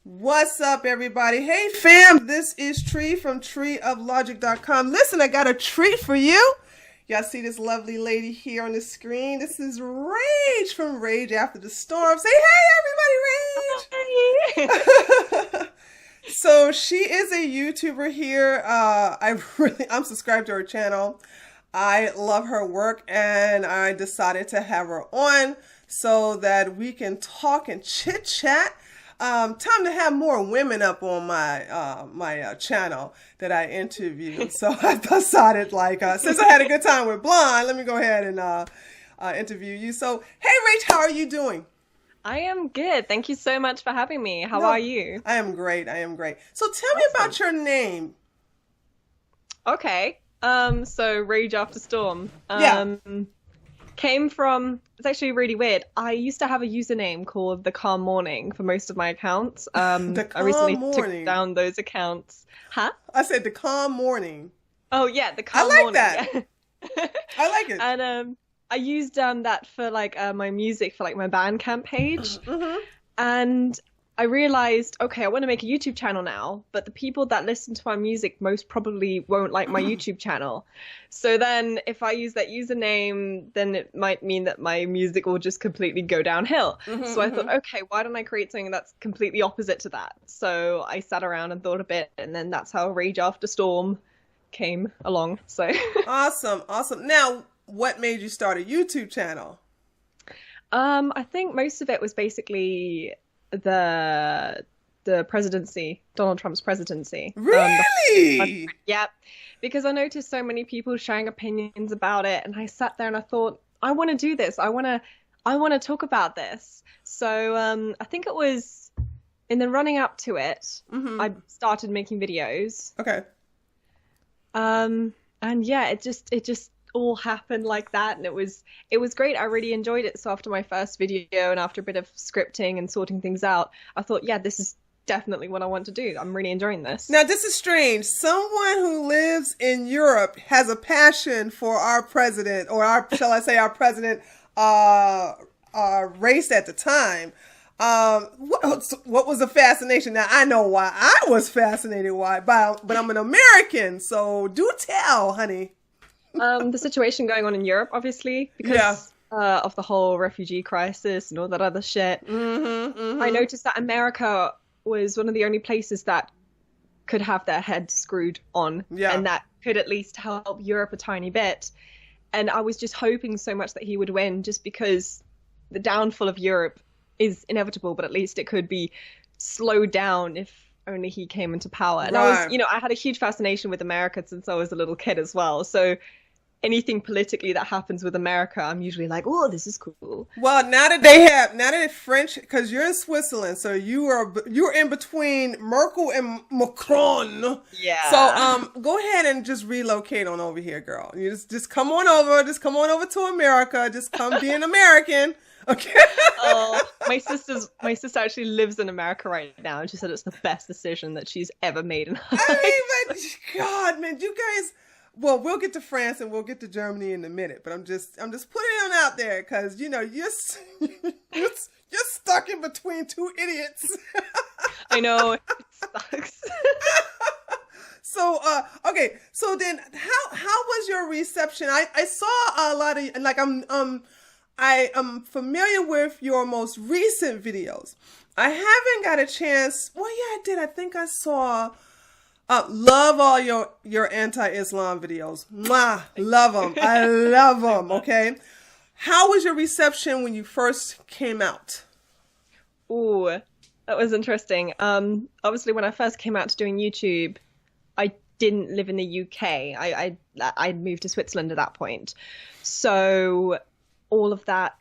What's up, everybody? Hey, fam, this is Tree from treeoflogic.com. Listen, I got a treat for you. Y'all see this lovely lady here on the screen? This is Rage from Rage After the Storm. Say hey, everybody, Rage! Hi. So she is a YouTuber here. I'm subscribed to her channel. I love her work, and I decided to have her on so that we can talk and chit chat. Time to have more women up on my channel that I interviewed. So I decided, since I had a good time with Blonde, let me go ahead and interview you. So, hey, Rach, how are you doing? I am good. Thank you so much for having me. How are you? I am great. So tell me about your name. Okay. So Rage After Storm. Yeah. Came from, it's actually really weird. I used to have a username called The Calm Morning for most of my accounts. The I recently Calm Morning. took down those accounts. Huh? I said The Calm Morning. Oh yeah, The Calm I like Morning. that. Yeah. I like it. And I used that for my music for my Bandcamp page. Mm-hmm. And I realized, okay, I want to make a YouTube channel now, but the people that listen to my music most probably won't like my YouTube channel. So then if I use that username, then it might mean that my music will just completely go downhill. Mm-hmm, So I thought, okay, why don't I create something that's completely opposite to that? So I sat around and thought a bit, and then that's how Rage After Storm came along. So Awesome. Now, what made you start a YouTube channel? I think most of it was basically the presidency, Donald Trump's presidency. Really? Yeah, because I noticed so many people sharing opinions about it, and I sat there and I thought, I want to do this. I want to talk about this. So I think it was in the running up to it, I started making videos. Okay. And yeah, it just all happened like that, and it was great. I really enjoyed it. So after my first video and after a bit of scripting and sorting things out, I thought, yeah, this is definitely what I want to do. I'm really enjoying this. Now, this is strange. Someone who lives in Europe has a passion for our president, or shall I say our president race at the time. What was the fascination? Now, I know why I was fascinated but I'm an American, so do tell, honey. The situation going on in Europe, obviously, because of the whole refugee crisis and all that other shit. I noticed that America was one of the only places that could have their head screwed on, and that could at least help Europe a tiny bit. And I was just hoping so much that he would win, just because the downfall of Europe is inevitable, but at least it could be slowed down if only he came into power. And I was, I had a huge fascination with America since I was a little kid as well. So anything politically that happens with America, I'm usually like, oh, this is cool. Well, now that it's French, because you're in Switzerland, so you're in between Merkel and Macron. Yeah. So go ahead and just relocate on over here, girl. You just come on over. Just come on over to America. Just come be an American. Okay. Oh, my sister actually lives in America right now, and she said it's the best decision that she's ever made in her life. I mean, but God, man, you guys. Well, we'll get to France and we'll get to Germany in a minute, but I'm just putting it out there because you're stuck in between two idiots. I know, it sucks. So okay, so then how was your reception? I saw a lot of I am familiar with your most recent videos. I haven't got a chance. Well, yeah, I did. I think I saw. Love all your anti-Islam videos. Mwah, love them. I love them. Okay. How was your reception when you first came out? Ooh, that was interesting. Obviously, when I first came out to doing YouTube, I didn't live in the UK. I'd moved to Switzerland at that point. So all of that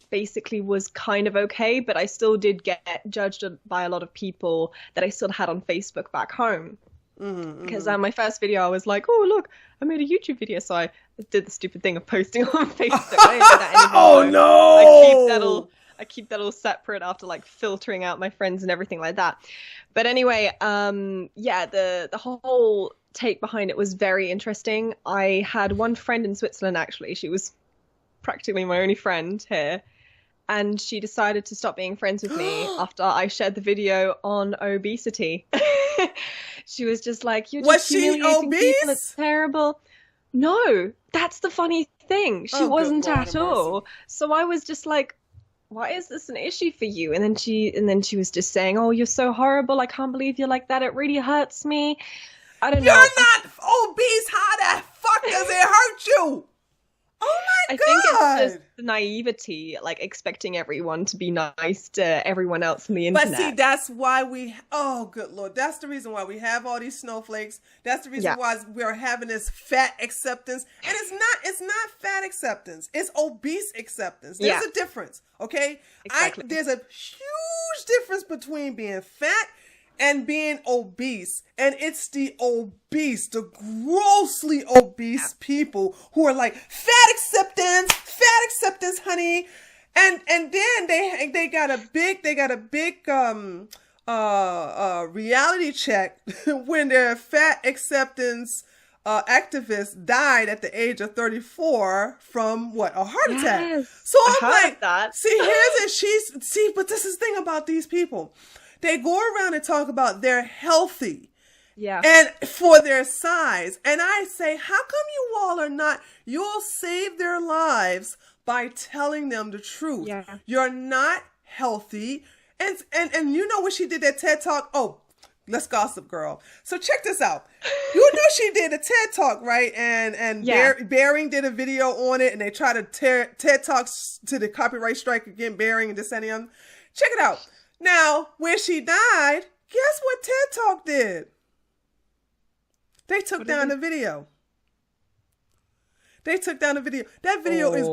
basically was kind of okay, but I still did get judged by a lot of people that I still had on Facebook back home. Because my first video, I was like, oh, look, I made a YouTube video. So I did the stupid thing of posting on Facebook. I don't do that anymore. Oh, no. I keep that all separate after filtering out my friends and everything like that. But anyway, yeah, the whole take behind it was very interesting. I had one friend in Switzerland, actually. She was practically my only friend here. and she decided to stop being friends with me after I shared the video on obesity. She was just like, "You're just humiliating people. It's terrible." No, that's the funny thing. She wasn't at all. So I was just like, why is this an issue for you? And then she was just saying, "Oh, you're so horrible. I can't believe you're like that. It really hurts me." I don't know. You're not obese. How the fuck does it hurt you? Oh my God. I think it's just the naivety, like expecting everyone to be nice to everyone else on the internet. But see, that's why oh, good Lord. That's the reason why we have all these snowflakes. That's the reason why we're having this fat acceptance. And it's not fat acceptance. It's obese acceptance. There's a difference, okay? Exactly. There's a huge difference between being fat and being obese. And it's the obese, the grossly obese people who are like, fat acceptance, honey. And then they got a big reality check when their fat acceptance activist died at the age of 34 from what? A heart attack. So I'm like, that. See, but this is the thing about these people. They go around and talk about they're healthy. Yeah. And for their size. And I say, how come you all are not? You'll save their lives by telling them the truth. Yeah. You're not healthy. And you know when she did that TED Talk? Oh, let's gossip, girl. So check this out. You know she did a TED Talk, right? And Bearing did a video on it, and they try to tear TED Talks to the copyright strike again, Bearing and this and the other. Check it out. Now, when she died, guess what TED Talk did? They took down the video. They took down the video. That video is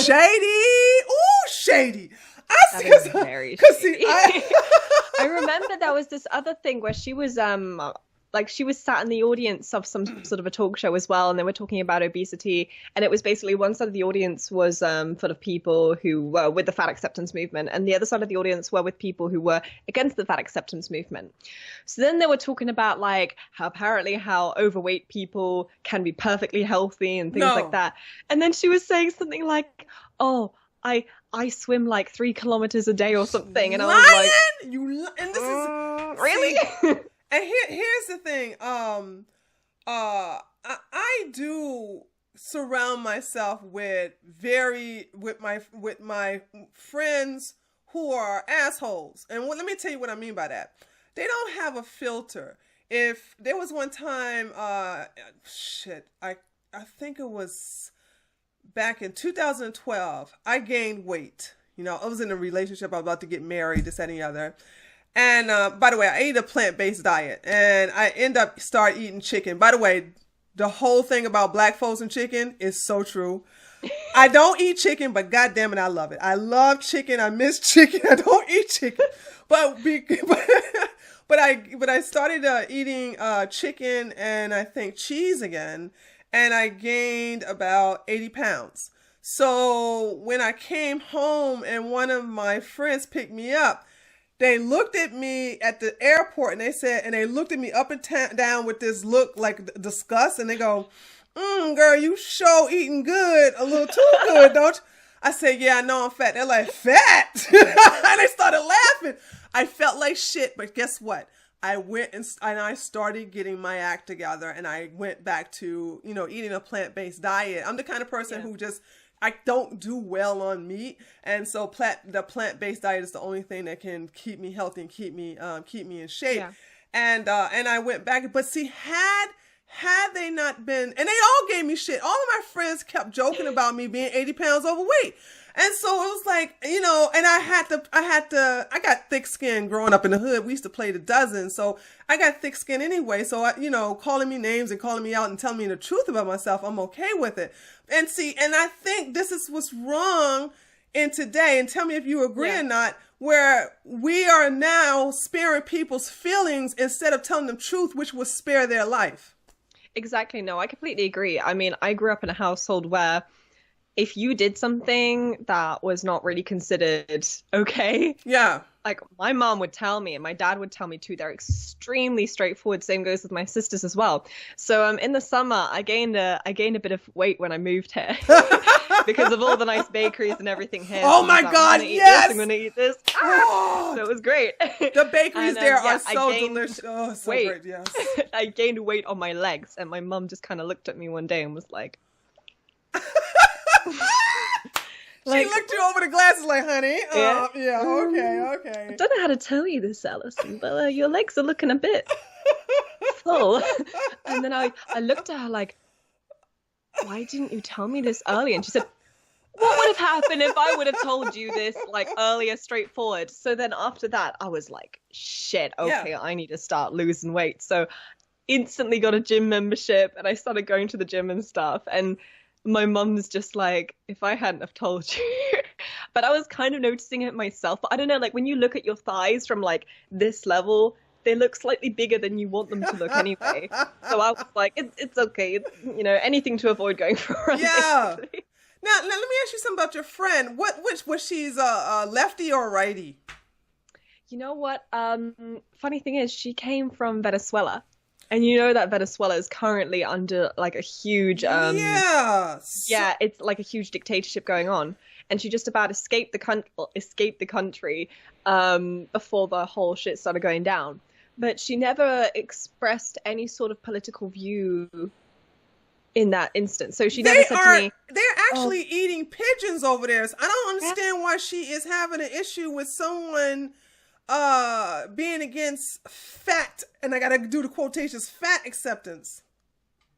shady. Ooh, shady. That is very shady. I remember there was this other thing where she was she was sat in the audience of some sort of a talk show as well, and they were talking about obesity, and it was basically one side of the audience was full of people who were with the fat acceptance movement, and the other side of the audience were with people who were against the fat acceptance movement. So then they were talking about like how overweight people can be perfectly healthy and things like that. And then she was saying something like, "Oh, I swim like 3 kilometers a day or something," and I was like, and this is really. And here's the thing. I do surround myself with my friends who are assholes. And let me tell you what I mean by that. They don't have a filter. If there was one time, I think it was back in 2012, I gained weight. You know, I was in a relationship. I was about to get married, this, that, and the other. And by the way, I ate a plant-based diet, and I start eating chicken. By the way, the whole thing about black folks and chicken is so true. I don't eat chicken, but goddamn it, I love it. I love chicken. I miss chicken. I don't eat chicken, but I started eating chicken and I think cheese again, and I gained about 80 pounds. So when I came home and one of my friends picked me up, they looked at me at the airport and they looked at me up and down with this look like disgust, and they go, girl, you sure eating good, a little too good, don't you? I said, yeah, I know I'm fat. They're like, fat? And they started laughing. I felt like shit, but guess what? I went and I started getting my act together, and I went back to, eating a plant-based diet. I'm the kind of person who I don't do well on meat, and so the plant-based diet is the only thing that can keep me healthy and keep me in shape. Yeah. And I went back, but see, had they not been, and they all gave me shit. All of my friends kept joking about me being 80 pounds overweight, and so it was like, and I got thick skin growing up in the hood. We used to play the dozen, so I got thick skin anyway. So calling me names and calling me out and telling me the truth about myself, I'm okay with it. And see, and I think this is what's wrong in today, and tell me if you agree or not, where we are now sparing people's feelings instead of telling them truth, which will spare their life. Exactly. No, I completely agree. I mean, I grew up in a household where if you did something that was not really considered okay, like my mom would tell me, and my dad would tell me too, they're extremely straightforward. Same goes with my sisters as well. So in the summer, I gained a bit of weight when I moved here because of all the nice bakeries and everything here. Oh my God, yes! I'm gonna eat this. Oh, so it was great. The bakeries there are so delicious. Oh, so weight. great, yes. I gained weight on my legs, and my mom just kind of looked at me one day and was like. She looked you over the glasses like, honey, okay. I don't know how to tell you this, Alison, but your legs are looking a bit full. And then I looked at her like, why didn't you tell me this earlier? And she said, what would have happened if I would have told you this like earlier, straightforward? So then after that, I was like, shit, okay, yeah. I need to start losing weight. So instantly got a gym membership, and I started going to the gym and stuff. And my mum's just like, if I hadn't have told you. But I was kind of noticing it myself. But I don't know, like when you look at your thighs from like this level, they look slightly bigger than you want them to look anyway. So I was like, it's okay. It's, anything to avoid going for a run. Yeah. Basically. Now, let me ask you something about your friend. Which was she's a lefty or a righty? You know what? Funny thing is, she came from Venezuela. And you know that Venezuela is currently under like a huge yeah, it's like a huge dictatorship going on, and she just about escaped the country before the whole shit started going down. But she never expressed any sort of political view in that instance. So she never said to me, they're actually eating pigeons over there. So I don't understand why she is having an issue with someone being against fat, and I gotta do the quotations, fat acceptance.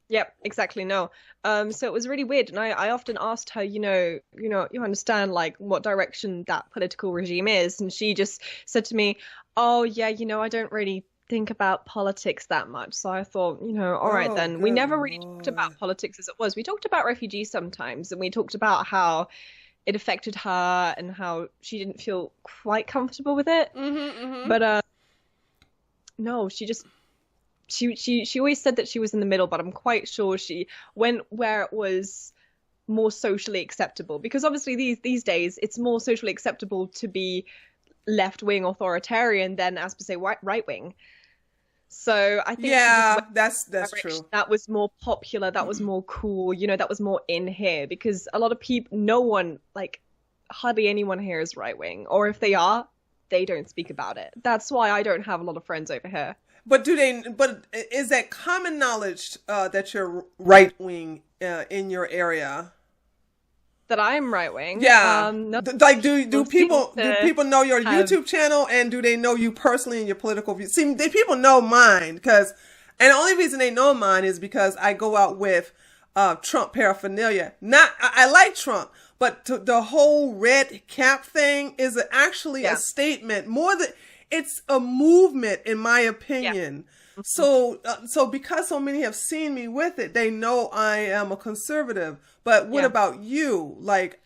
Yep, exactly. No. So it was really weird, and I often asked her, you understand like what direction that political regime is, and she just said to me, oh yeah, I don't really think about politics that much. So I thought, all right then. We never really talked about politics as it was. We talked about refugees sometimes, and we talked about how it affected her and how she didn't feel quite comfortable with it. But no, she always said that she was in the middle, but I'm quite sure she went where it was more socially acceptable, because obviously these days it's more socially acceptable to be left-wing authoritarian than, as per se, right-wing. So I think that's true. That was more popular. That was more cool. That was more in here, because a lot of people, hardly anyone here is right wing, or if they are, they don't speak about it. That's why I don't have a lot of friends over here. But is that common knowledge that you're right wing in your area? That I'm right wing. Yeah. Do people know your YouTube channel, and do they know you personally and your political views? See, people know mine, and the only reason they know mine is because I go out with Trump paraphernalia. I like Trump, but the whole red cap thing is actually a statement more than it's a movement, in my opinion. Yeah. So because so many have seen me with it, they know I am a conservative. But what about you? Like,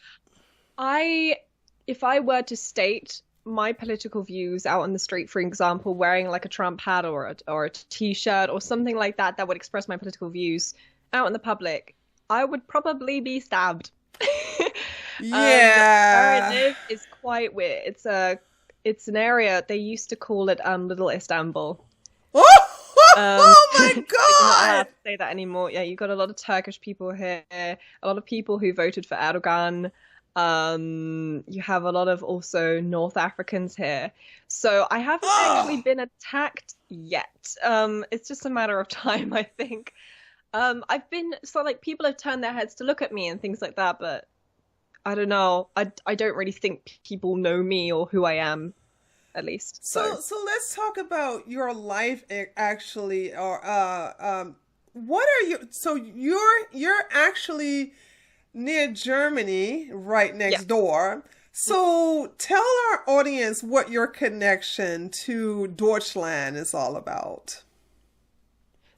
if I were to state my political views out on the street, for example, wearing like a Trump hat or a t-shirt or something like that that would express my political views out in the public, I would probably be stabbed. Yeah. Where I live is quite weird. It's an area, they used to call it Little Istanbul. Oh my God! I'm not allowed to say that anymore. Yeah, you've got a lot of Turkish people here, a lot of people who voted for Erdogan. You have a lot of also North Africans here. So I haven't actually been attacked yet. It's just a matter of time, I think. People have turned their heads to look at me and things like that, but I don't know. I don't really think people know me or who I am. At least. So let's talk about your life actually, or what are you? So you're actually near Germany, right next door. So tell our audience what your connection to Deutschland is all about.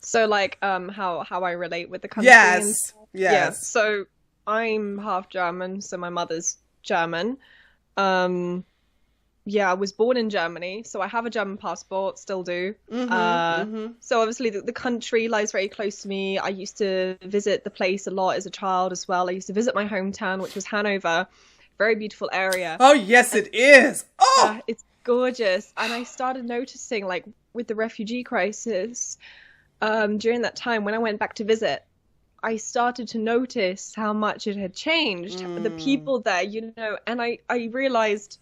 So how I relate with the country. Yes. Yeah. So I'm half German, so my mother's German. I was born in Germany, so I have a German passport, still do. So obviously the country lies very close to me. I used to visit the place a lot as a child as well. I used to visit my hometown, which was Hanover. Very beautiful area. Oh, yes, it is. Oh! gorgeous. And I started noticing, like, with the refugee crisis, during that time when I went back to visit, I started to notice how much it had changed. The people there, you know, and I realized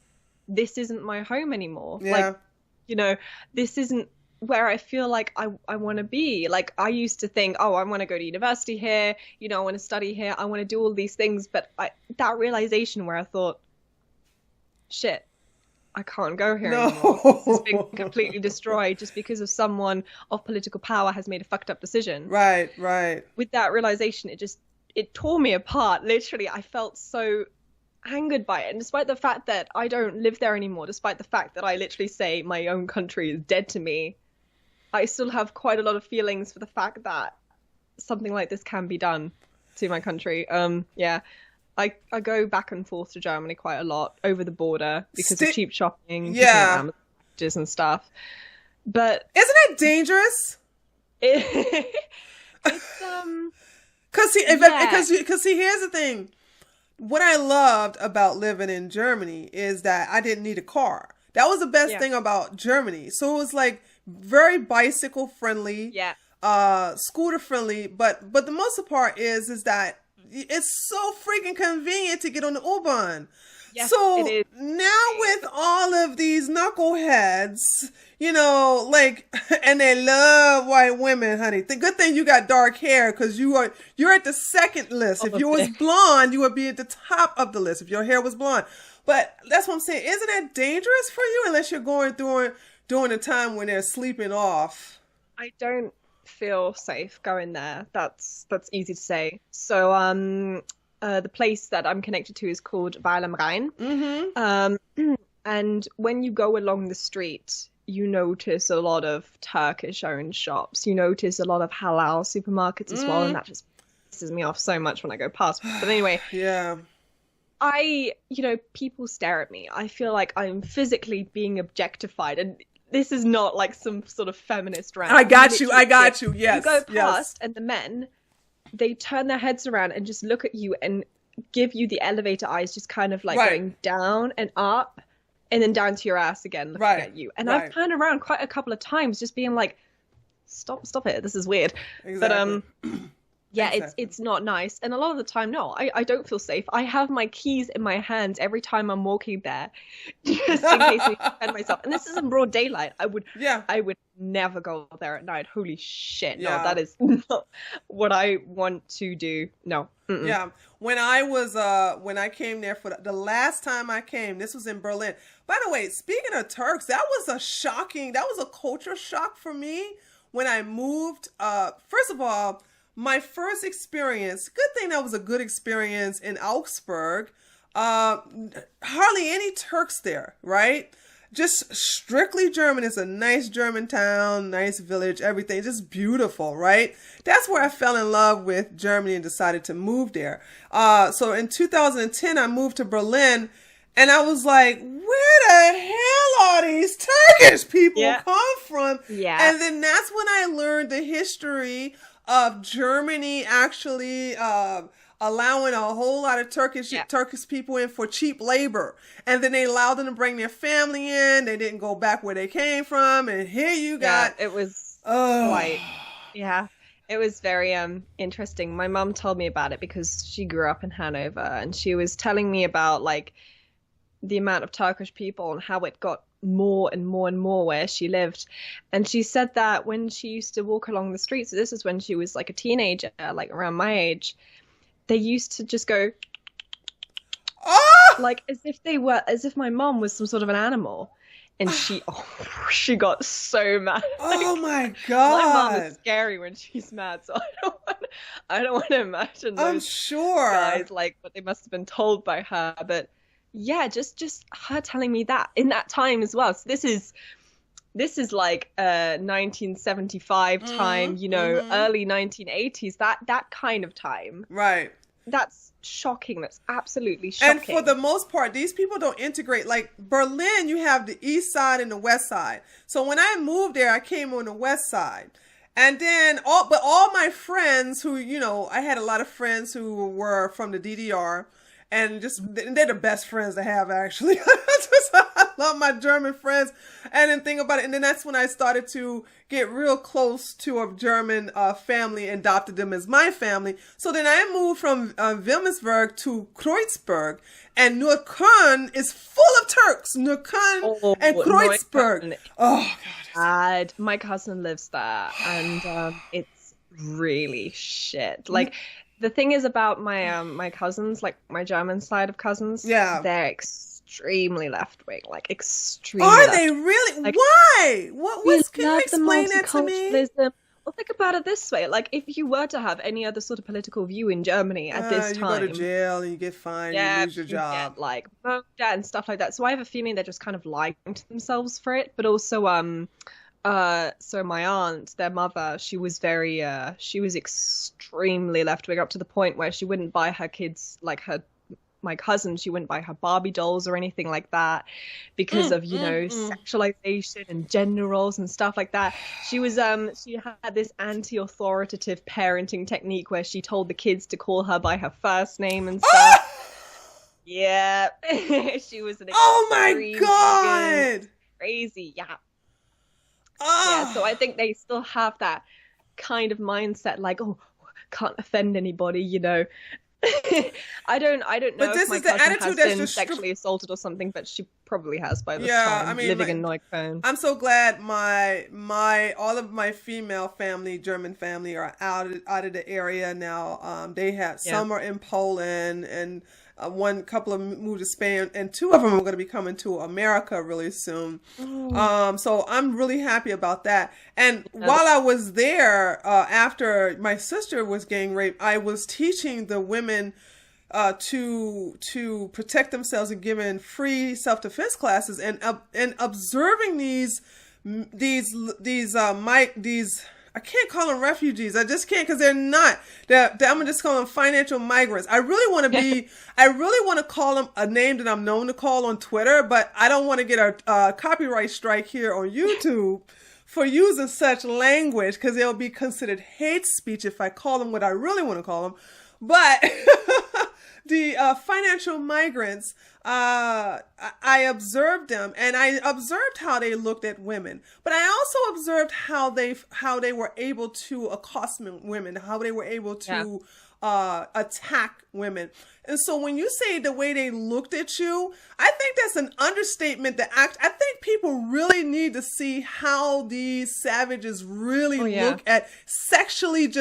this isn't my home anymore. Yeah. Like, you know, this isn't where I feel like I want to be. Like, I used to think, oh, I want to go to university here, you know, I want to study here, I want to do all these things. But that realization where I thought, shit, I can't go here anymore. This has been completely destroyed just because of someone of political power has made a fucked up decision. Right, right. With that realization, it tore me apart. Literally, I felt so angered by it. And despite the fact that I don't live there anymore, despite the fact that I literally say my own country is dead to me, I still have quite a lot of feelings for the fact that something like this can be done to my country. Yeah. I go back and forth to Germany quite a lot over the border because of cheap shopping, Amazon packages and stuff. But isn't it dangerous? It's because see, here's the thing. What I loved about living in Germany is that I didn't need a car. That was the best thing about Germany. So it was like very bicycle friendly, scooter friendly. But the most part is that it's so freaking convenient to get on the U-Bahn. Yes, so it is. Now with all of these knuckleheads, you know, like, and they love white women, honey. The good thing you got dark hair because you're at the second list. If you was blonde, you would be at the top of the list if your hair was blonde. But that's what I'm saying. Isn't that dangerous for you unless you're going through during a time when they're sleeping off? I don't feel safe going there. That's easy to say. So the place that I'm connected to is called Weil am Rhein. Mm-hmm. And when you go along the street, you notice a lot of Turkish-owned shops. You notice a lot of halal supermarkets as well, and that just pisses me off so much when I go past. But anyway, people stare at me. I feel like I'm physically being objectified, and this is not like some sort of feminist rant. I got you. Yes. You go past, and the men, they turn their heads around and just look at you and give you the elevator eyes, just kind of like going down and up, and then down to your ass again, looking at you. And I've turned around quite a couple of times, just being like, "Stop it! This is weird." Exactly. But it's not nice. And a lot of the time, no, I don't feel safe. I have my keys in my hands every time I'm walking there, just in case I defend myself. And this is in broad daylight. I would never go there at night. Holy shit. No, that is not what I want to do. No. Mm-mm. Yeah. When I came there for the last time I came, this was in Berlin. By the way, speaking of Turks, that was a culture shock for me when I moved. First of all, my first experience, good thing that was a good experience in Augsburg. Hardly any Turks there, right? Just strictly German. It's a nice German town, nice village, everything, just beautiful, right? That's where I fell in love with Germany and decided to move there. So in 2010, I moved to Berlin, and I was like, where the hell are these Turkish people come from? Yeah. And then that's when I learned the history of Germany actually allowing a whole lot of Turkish people in for cheap labor. And then they allowed them to bring their family in. They didn't go back where they came from. And here you got... it was quite... Yeah, it was very interesting. My mom told me about it because she grew up in Hanover. And she was telling me about, like, the amount of Turkish people and how it got more and more and more where she lived. And she said that when she used to walk along the streets, so this is when she was like a teenager, like around my age, they used to just go like as if my mom was some sort of an animal. And she got so mad. Oh my God. My mom is scary when she's mad, so I don't want to imagine those guys, like what they must have been told by her. But yeah, just her telling me that in that time as well. So this is like 1975 time, early 1980s, that kind of time. Right. That's shocking. That's absolutely shocking. And for the most part, these people don't integrate. Like Berlin, you have the east side and the west side. So when I moved there, I came on the west side. And then all my friends who, I had a lot of friends who were from the DDR. and just they're the best friends to have, actually. I love my German friends, and then think about it, and then that's when I started to get real close to a German family, and adopted them as my family. So then I moved from Wilmersburg to Kreuzberg, and Neukölln is full of Turks. Neukölln and Kreuzberg. Neukölln. Oh God, my cousin lives there, and it's really shit. Like, the thing is about my cousins, like my German side of cousins, they're extremely left wing, like extremely. Are they really? Like, why? What was? Can you explain that to me? Well, think about it this way: like, if you were to have any other sort of political view in Germany at this time, you go to jail and you get fined, you lose your job, get, like murdered and stuff like that. So I have a feeling they're just kind of lying to themselves for it. But also, so my aunt, their mother, she was extremely left wing, up to the point where she wouldn't buy her kids, like my cousin, she wouldn't buy her Barbie dolls or anything like that because of, sexualization and gender roles and stuff like that. She had this anti-authoritative parenting technique where she told the kids to call her by her first name and stuff. Yeah. She was an oh my God! Crazy, yeah. Yeah, so I think they still have that kind of mindset, like, oh, can't offend anybody, you know. I don't know but this if my cousin has been sexually assaulted or something, but she probably has by this time. I mean, living in Neukölln. I'm so glad my all of my female family, German family, are out of the area now. They have some are in Poland, and one couple of moved to Spain, and two of them are going to be coming to America really soon. So I'm really happy about that. And while I was there, after my sister was getting raped, I was teaching the women to protect themselves and giving free self-defense classes, and observing these I can't call them refugees. I just can't, because they're not. I'm gonna just call them financial migrants. I really want to call them a name that I'm known to call on Twitter, but I don't want to get a copyright strike here on YouTube for using such language, because it'll be considered hate speech if I call them what I really want to call them. But the financial migrants, I observed them, and I observed how they looked at women, but I also observed how they were able to accost women, how they were able to attack women. And so when you say the way they looked at you, I think that's an understatement. I think people really need to see how these savages really look at sexually.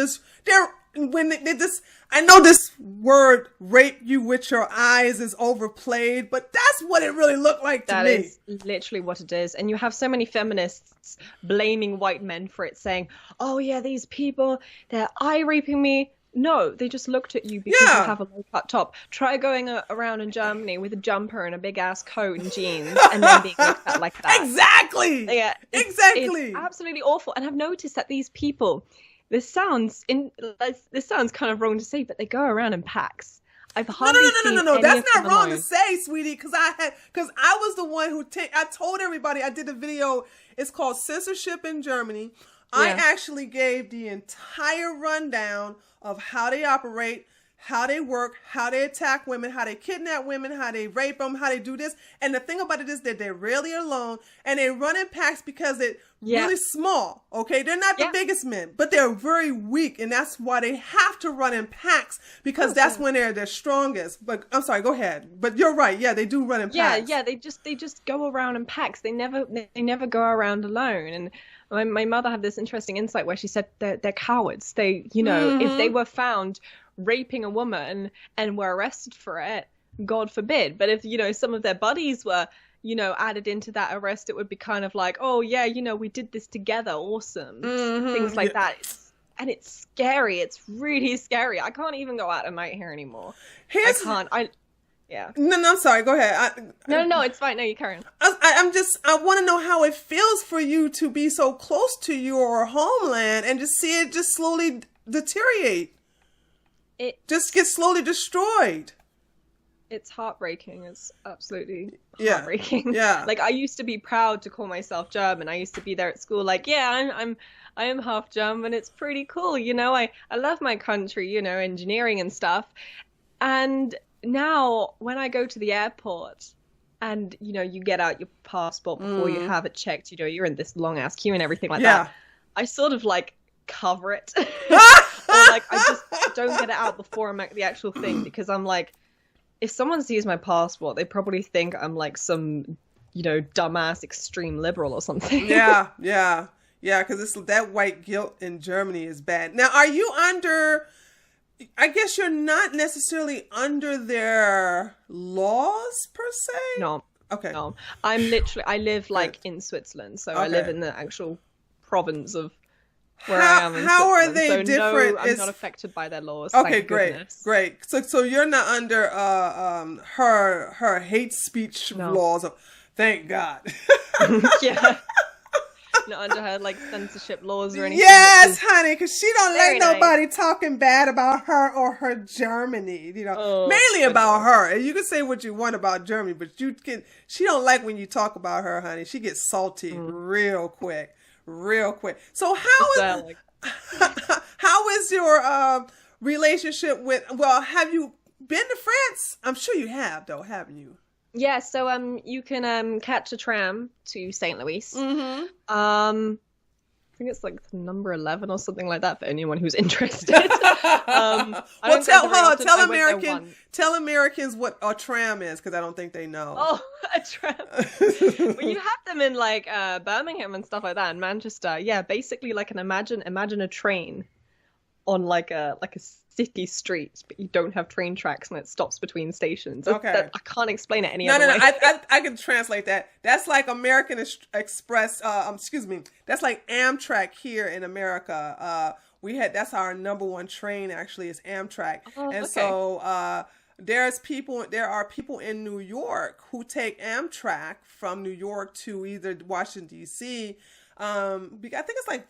I know this word "rape you with your eyes" is overplayed, but that's what it really looked like to me. That is literally what it is. And you have so many feminists blaming white men for it, saying, oh yeah, these people, they're eye raping me. No, they just looked at you because you have a low cut top. Try going around in Germany with a jumper and a big ass coat and jeans, and then being looked at like that. Exactly. Yeah, exactly. It's absolutely awful. And I've noticed that these people, this sounds kind of wrong to say, but they go around in packs. I've hardly seen No. That's not wrong to say, sweetie, because I was the one who I told everybody. I did a video. It's called Censorship in Germany. Yeah. I actually gave the entire rundown of how they operate, how they work, how they attack women, how they kidnap women, how they rape them, how they do this. And the thing about it is that they're rarely alone, and they run in packs because they're really small. Okay, they're not the biggest men, but they're very weak, and that's why they have to run in packs, because that's when they're their strongest. But I'm sorry, go ahead. But you're right. Yeah, they do run in packs. Yeah, they just go around in packs. They never go around alone. And my mother had this interesting insight where she said they're cowards. They, if they were found raping a woman and were arrested for it, God forbid. But if, some of their buddies were, added into that arrest, it would be kind of like, oh yeah, we did this together. Awesome. Things like that. And it's scary. It's really scary. I can't even go out at night here anymore. Yeah. No, I'm sorry. Go ahead. No, it's fine. No, you carry on. I want to know how it feels for you to be so close to your homeland and just see it just slowly deteriorate. It just gets slowly destroyed. It's heartbreaking. It's absolutely heartbreaking. Yeah. Like, I used to be proud to call myself German. I used to be there at school like, yeah, I am half German. It's pretty cool. I love my country, engineering and stuff. And now when I go to the airport and you get out your passport before you have it checked, you're in this long ass queue and everything like that. I sort of like cover it. Or like I just don't get it out before I'm at the actual thing, because I'm like, if someone sees my passport, they probably think I'm like some, dumbass extreme liberal or something. Yeah, because that white guilt in Germany is bad. Now, are you under, I guess you're not necessarily under their laws per se? No. Okay. No. I live like in Switzerland, so I live in the actual province of where I am in how are Switzerland. they so different? No, I'm not affected by their laws. Okay, thank great, goodness. great. So you're not under her hate speech laws. Thank God. Yeah. Not under her like censorship laws or anything. Yes, honey, because she don't like nobody nice. talking bad about her or her Germany. Mainly about her. And you can say what you want about Germany, but she don't like when you talk about her, honey. She gets salty real quick. So how is your relationship with? Well, have you been to France? I'm sure you have, though, haven't you? Yeah. So you can catch a tram to Saint Louis. Mm-hmm. I think it's like number 11 or something like that for anyone who's interested. Well, tell Americans what a tram is, because I don't think they know. Oh, a tram. Well, you have them in like Birmingham and stuff like that, and Manchester. Yeah, basically like imagine a train on like a city street, but you don't have train tracks and it stops between stations. I can't explain it any other way. I can translate that. That's like American Express. That's like Amtrak here in America. That's our number one train actually, is Amtrak. So there are people in New York who take Amtrak from New York to either Washington D.C. I think it's like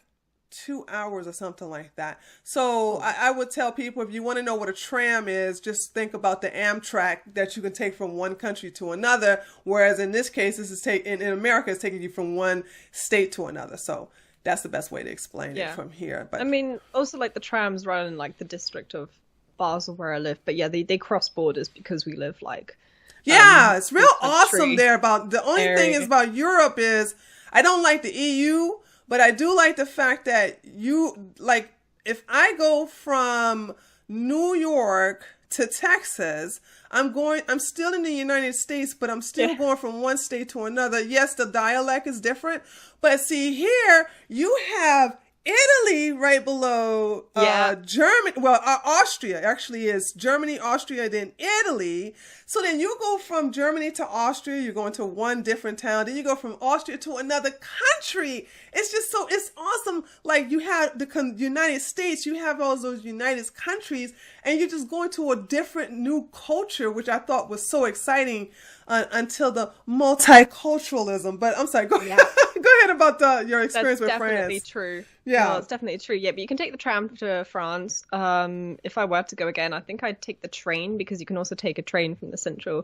2 hours or something like that. So I would tell people, if you want to know what a tram is, just think about the Amtrak that you can take from one country to another. Whereas in this case, in America, it's taking you from one state to another. So that's the best way to explain it from here. But I mean, also like the trams run in like the district of Basel where I live. But yeah, they cross borders because we live like. Yeah, it's real awesome there. The only thing is about Europe is I don't like the EU. But I do like the fact that if I go from New York to Texas, I'm still in the United States, but I'm still going from one state to another. Yes, the dialect is different, but see here, you have Italy right below Germany. Well, Austria actually is Germany, Austria, then Italy. So then you go from Germany to Austria, you're going to one different town. Then you go from Austria to another country. It's awesome. Like you have the United States, you have all those United countries, and you're just going to a different new culture, which I thought was so exciting until the multiculturalism. But I'm sorry, go ahead about your experience with France. That's definitely true. Yeah, no, it's definitely true. Yeah, but you can take the tram to France. If I were to go again, I think I'd take the train, because you can also take a train from the central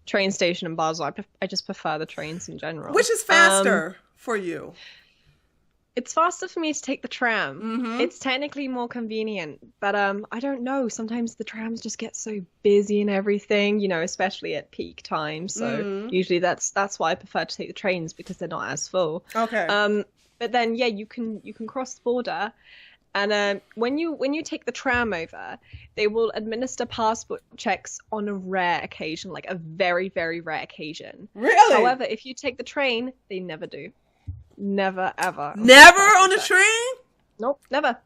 train station in Basel. I just prefer the trains in general. Which is faster for you? It's faster for me to take the tram. It's technically more convenient, but I don't know. Sometimes the trams just get so busy and everything, especially at peak time. So usually that's why I prefer to take the trains, because they're not as full. Okay. But then you can cross the border, and when you take the tram over, they will administer passport checks on a rare occasion, like a very, very rare occasion. Really? However, if you take the train, they never do. Never, ever. Never on the train? Nope, never.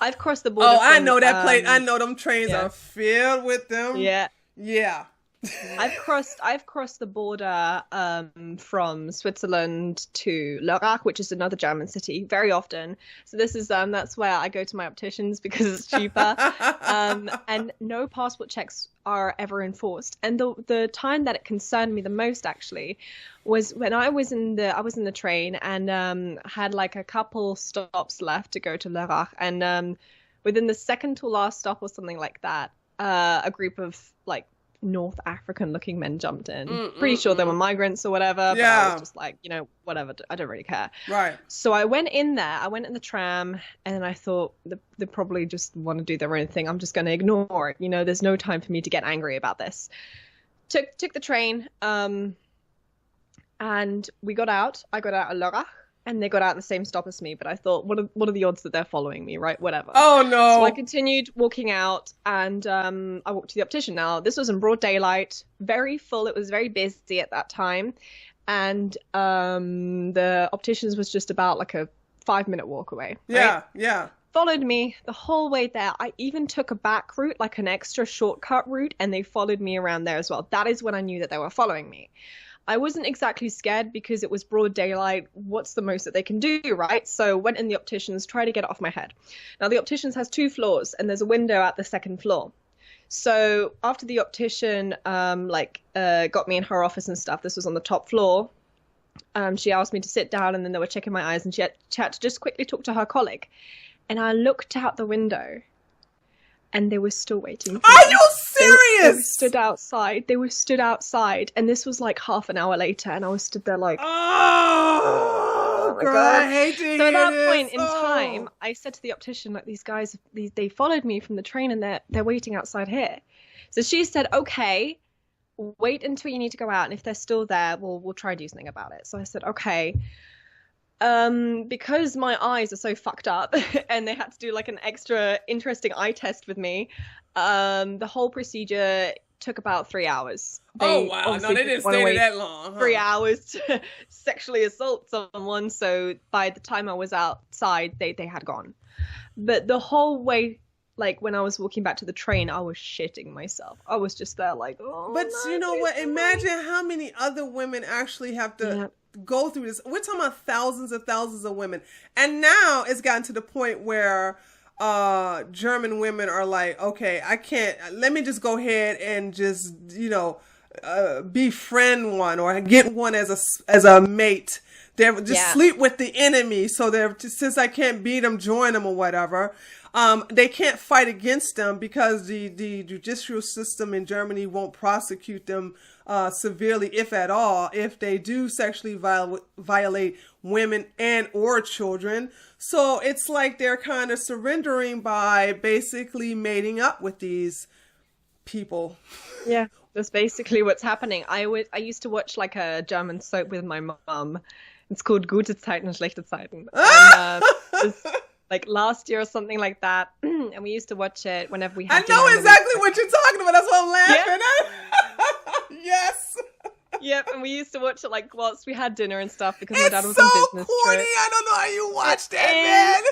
I've crossed the border. Oh, I know that place. I know them trains are filled with them. Yeah. Yeah. I've crossed the border from Switzerland to Lörrach, which is another German city, very often. So this is that's where I go to my opticians, because it's cheaper. And no passport checks are ever enforced. And the time that it concerned me the most actually was when I was in the train and had like a couple stops left to go to Lörrach, and within the second to last stop or something like that, a group of like North African looking men jumped in. Pretty sure they were migrants or whatever, but I was just like, you know, whatever, I don't really care. Right. So I went in the tram, and I thought they probably just want to do their own thing. I'm just going to ignore it. You know, there's no time for me to get angry about this. Took the train, and we got out. I got out at Lörrach, and they got out at the same stop as me. But I thought, what are the odds that they're following me, right? Whatever. Oh no! So I continued walking out, and I walked to the optician. Now this was in broad daylight, very full. It was very busy at that time, and the optician's was just about like a 5-minute walk away. Right? Yeah. Followed me the whole way there. I even took a back route, like an extra shortcut route, and they followed me around there as well. That is when I knew that they were following me. I wasn't exactly scared because it was broad daylight. What's the most that they can do, right? So went in the optician's, tried to get it off my head. Now the optician's has 2 floors, and there's a window at the 2nd floor. So after the optician got me in her office and stuff, this was on the top floor. She asked me to sit down, and then they were checking my eyes, and she had to just quickly talk to her colleague. And I looked out the window, and they were still waiting for me. Are you serious? They were stood outside, and this was like half an hour later, and I was stood there like, oh my God. God, I hate to hear this. So at that point in time, I said to the optician, like, these guys, they followed me from the train, and they're waiting outside here. So she said, okay, wait until you need to go out, and if they're still there, we'll try to do something about it. So I said, okay. Because my eyes are so fucked up and they had to do like an extra interesting eye test with me, the whole procedure took about 3 hours. Oh, wow. No, they didn't stay that long. 3 hours to sexually assault someone. So by the time I was outside, they had gone. But the whole way, like when I was walking back to the train, I was shitting myself. I was just there like, oh. But you know what? Imagine how many other women actually have to go through this. We're talking about thousands of women. And now it's gotten to the point where German women are like, okay, I can't, let me just go ahead and just, you know, befriend one or get one as a mate. They just sleep with the enemy. So they're just, since I can't beat them, join them or whatever. They can't fight against them because the judicial system in Germany won't prosecute them severely, if at all, if they do sexually violate women and or children. So it's like they're kind of surrendering by basically mating up with these people. Yeah, that's basically what's happening. I used to watch like a German soap with my mum. It's called Gute Zeiten and Schlechte Zeiten. And, like last year or something like that, and we used to watch it whenever we had. I know exactly what you're talking about. That's what I'm laughing at. Yes. Yep, and we used to watch it like whilst we had dinner and stuff because my dad was on business corny. trip. I don't know how you watched that, man.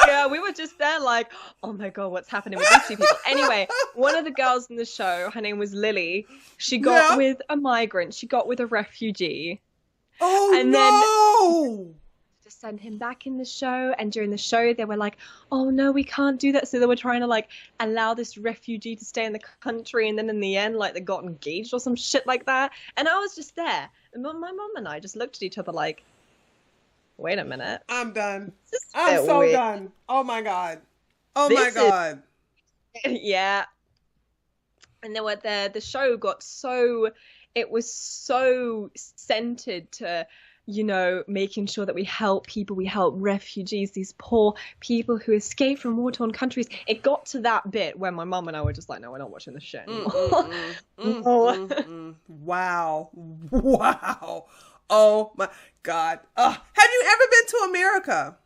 Yeah, we were just there like, oh my God, what's happening with these two people? Anyway, one of the girls in the show, her name was Lily. She got with a migrant. She got with a refugee. Oh, and no! To send him back in the show, and during the show they were like, oh no, we can't do that. So they were trying to like allow this refugee to stay in the country, and then in the end like they got engaged or some shit like that. And I was just there, and my mom and I just looked at each other like, wait a minute, I'm done. I'm so weird. Done. Oh my God. Oh my God. Yeah. And then what the show got so, it was so centered to, you know, making sure that we help people, we help refugees, these poor people who escape from war-torn countries. It got to that bit where my mum and I were just like, no, we're not watching this shit anymore. Wow. Wow. Oh my God. Have you ever been to America?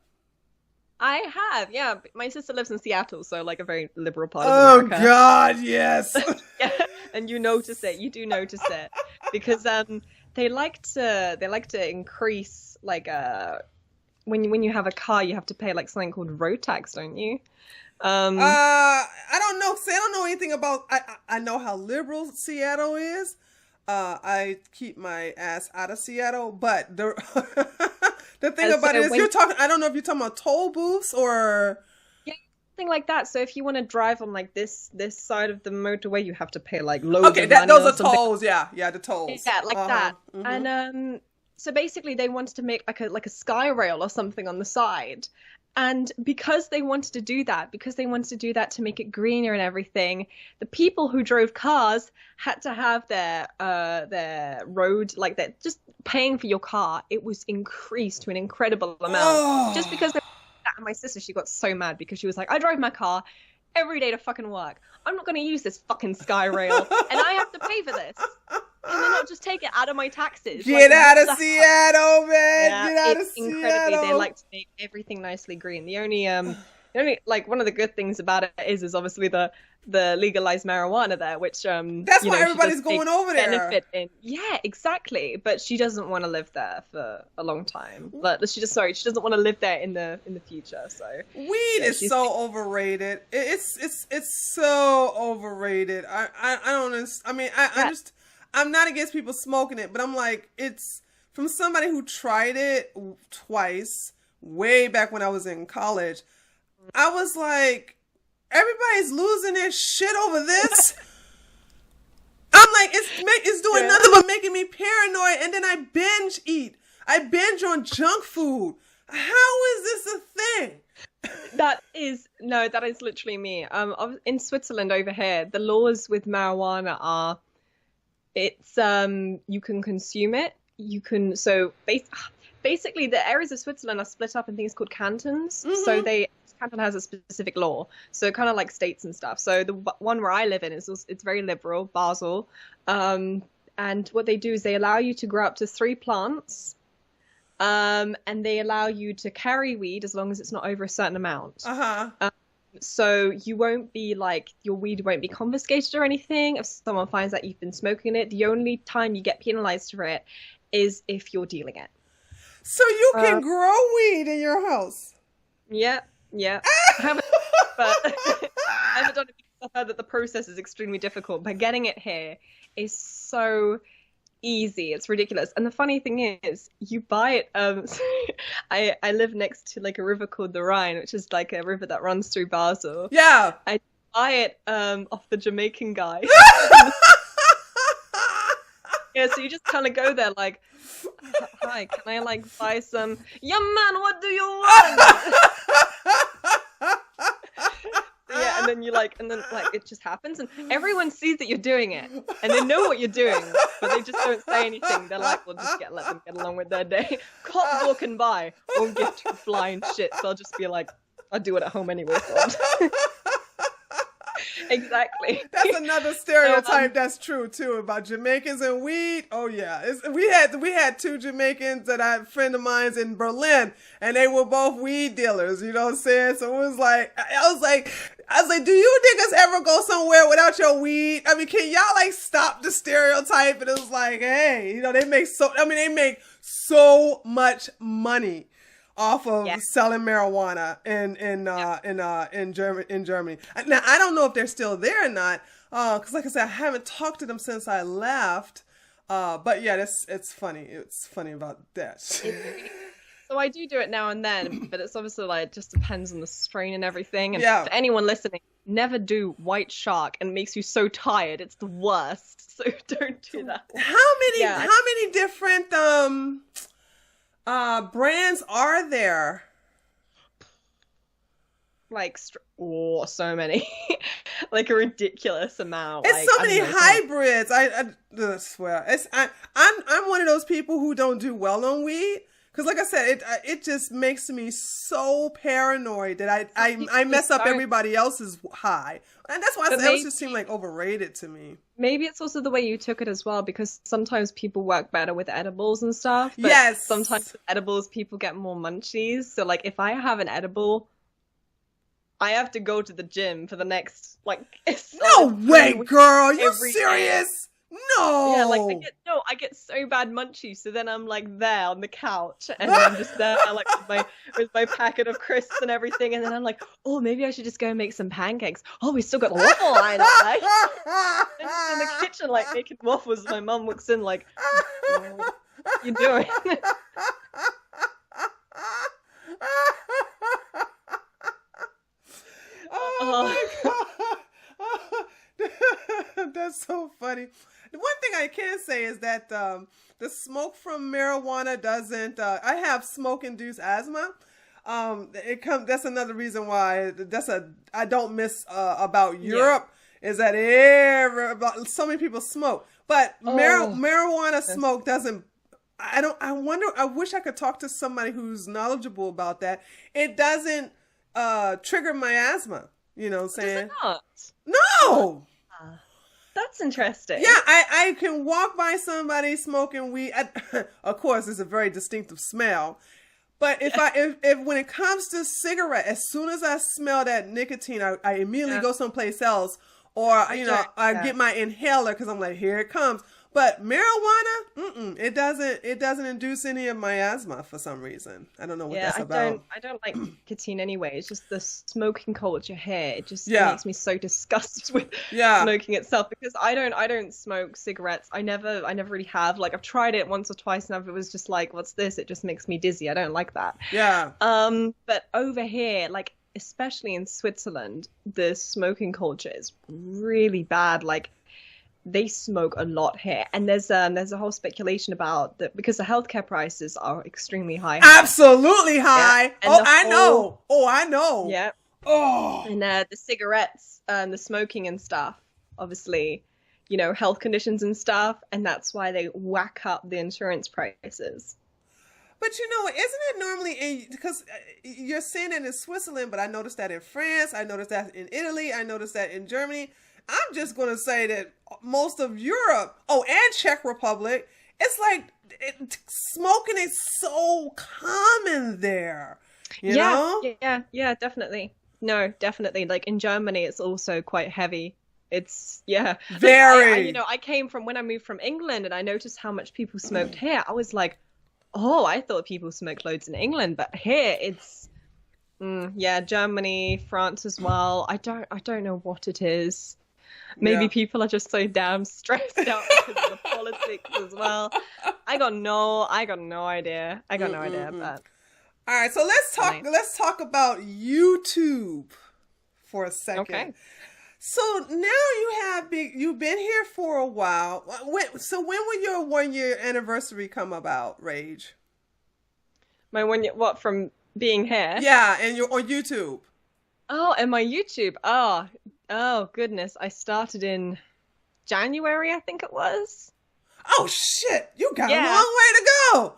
I have, yeah. My sister lives in Seattle, so like a very liberal part of America. Oh God, yes. Yeah, and you notice it. You do notice it because they like to increase like when you have a car, you have to pay like something called road tax, don't you? I don't know. See, I don't know anything about. I know how liberal Seattle is. I keep my ass out of Seattle, but the the thing about it is you're talking. I don't know if you're talking about toll booths or something like that. So if you want to drive on like this side of the motorway, you have to pay like loads. Okay, those are tolls. Yeah, the tolls. Yeah, like that. Mm-hmm. And so basically, they wanted to make like a sky rail or something on the side. And because they wanted to do that, to make it greener and everything, the people who drove cars had to have their road, like they're just paying for your car. It was increased to an incredible amount just because they that. And my sister, she got so mad because she was like, I drive my car every day to fucking work. I'm not going to use this fucking Skyrail, and I have to pay for this. Can they not just take it out of my taxes? Get out of Seattle, man! Yeah, Get out of incredibly. Seattle. They like to make everything nicely green. The only like one of the good things about it is obviously the legalized marijuana there, which that's why everybody's going over there. Benefit in. Yeah, exactly. But she doesn't want to live there for a long time. But she doesn't want to live there in the future. So weed is so overrated. It's so overrated. I don't. I mean, I'm not against people smoking it, but I'm like, it's from somebody who tried it twice, way back when I was in college. I was like, everybody's losing their shit over this. I'm like, it's doing nothing but making me paranoid, and then I binge eat. I binge on junk food. How is this a thing? That is literally me. In Switzerland over here, the laws with marijuana are, it's you can consume it. You can basically the areas of Switzerland are split up in things called cantons. Mm-hmm. So canton has a specific law, so kind of like states and stuff. So the one where I live in it's very liberal, Basel, and what they do is they allow you to grow up to 3 plants, and they allow you to carry weed as long as it's not over a certain amount. So you won't be like, your weed won't be confiscated or anything if someone finds that you've been smoking it. The only time you get penalized for it is if you're dealing it. So you can grow weed in your house? Yeah. I haven't done it because I've heard that the process is extremely difficult, but getting it here is so easy. It's ridiculous. And the funny thing is, you buy it. I live next to like a river called the Rhine, which is like a river that runs through Basel. Yeah. I buy it off the Jamaican guy. Yeah, so you just kind of go there like, hi, can I like buy some? Yeah, man, what do you want? Yeah, and then it just happens, and everyone sees that you're doing it, and they know what you're doing, but they just don't say anything. They're like, well, just let them get along with their day. Cops walking by won't give two flying shit, so I'll just be like, I'll do it at home anyway. Exactly. That's another stereotype that's true too about Jamaicans and weed. Oh yeah, we had 2 Jamaicans that a friend of mine's in Berlin, and they were both weed dealers. You know what I'm saying? So it was like, I was like, do you niggas ever go somewhere without your weed? I mean, can y'all like stop the stereotype? And it was like, hey, you know, they make so much money off of selling marijuana in Germany. Now I don't know if they're still there or not, because like I said, I haven't talked to them since I left. But yeah, it's funny. It's funny about that. So I do it now and then, but it's obviously like, it just depends on the strain and everything. And for anyone listening, never do White Shark, and it makes you so tired. It's the worst. So don't do that. How many different brands are there? Like so many. Like a ridiculous amount. It's so many hybrids. I swear, I'm one of those people who don't do well on weed, because like I said, it just makes me so paranoid that I mess up everybody else's high, and that's why those just seem like overrated to me. Maybe it's also the way you took it as well, because sometimes people work better with edibles and stuff. But sometimes with edibles people get more munchies. So like if I have an edible, I have to go to the gym for the next No way, girl! You serious? No. Yeah, like I get so bad munchies, so then I'm like there on the couch, and I'm just there like with my packet of crisps and everything, and then I'm like, oh, maybe I should just go and make some pancakes. Oh, we still got the waffle line up, like. And just in the kitchen, like making waffles. My mum walks in like, what you doing? Oh my God. That's so funny. The one thing I can say is that the smoke from marijuana doesn't, I have smoke-induced asthma. That's another reason why I don't miss about Europe is that so many people smoke, but marijuana smoke doesn't. I wonder. I wish I could talk to somebody who's knowledgeable about that. It doesn't trigger my asthma. You know what I'm saying? Does it not? No. That's interesting. Yeah, I can walk by somebody smoking weed. Of course, it's a very distinctive smell. But if when it comes to cigarette, as soon as I smell that nicotine, I immediately go someplace else, or I get my inhaler because I'm like, here it comes. But marijuana, it doesn't induce any of my asthma for some reason. I don't know what that's about. I don't like nicotine anyway. It's just the smoking culture here. It just makes me so disgusted with smoking itself, because I don't smoke cigarettes. I never really have. Like, I've tried it once or twice and it was just like, what's this? It just makes me dizzy. I don't like that. Yeah. But over here, like, especially in Switzerland, the smoking culture is really bad. Like, they smoke a lot here, and there's a whole speculation about that because the healthcare prices are extremely high. Absolutely high. Yeah. I know. Yeah. Oh. And the cigarettes and the smoking and stuff, obviously, you know, health conditions and stuff, and that's why they whack up the insurance prices. But you know, isn't it normally because you're saying it in Switzerland, but I noticed that in France, I noticed that in Italy, I noticed that in Germany. I'm just going to say that most of Europe, and Czech Republic, it's like smoking is so common there. You know? Yeah, definitely. No, definitely. Like in Germany, it's also quite heavy. It's, very. I came from, when I moved from England and I noticed how much people smoked here, I was like, oh, I thought people smoked loads in England, but here it's, Germany, France as well. I don't know what it is. Maybe people are just so damn stressed out because of the politics as well. I got no idea. But all right, so let's talk about YouTube for a second. Okay. So now you've been here for a while. When will your 1 year anniversary come about, Rage? My 1 year, what, from being here? Yeah, and you're on YouTube. Oh, and my YouTube. Oh goodness, I started in January, I think it was. Oh shit, you got a long way to go.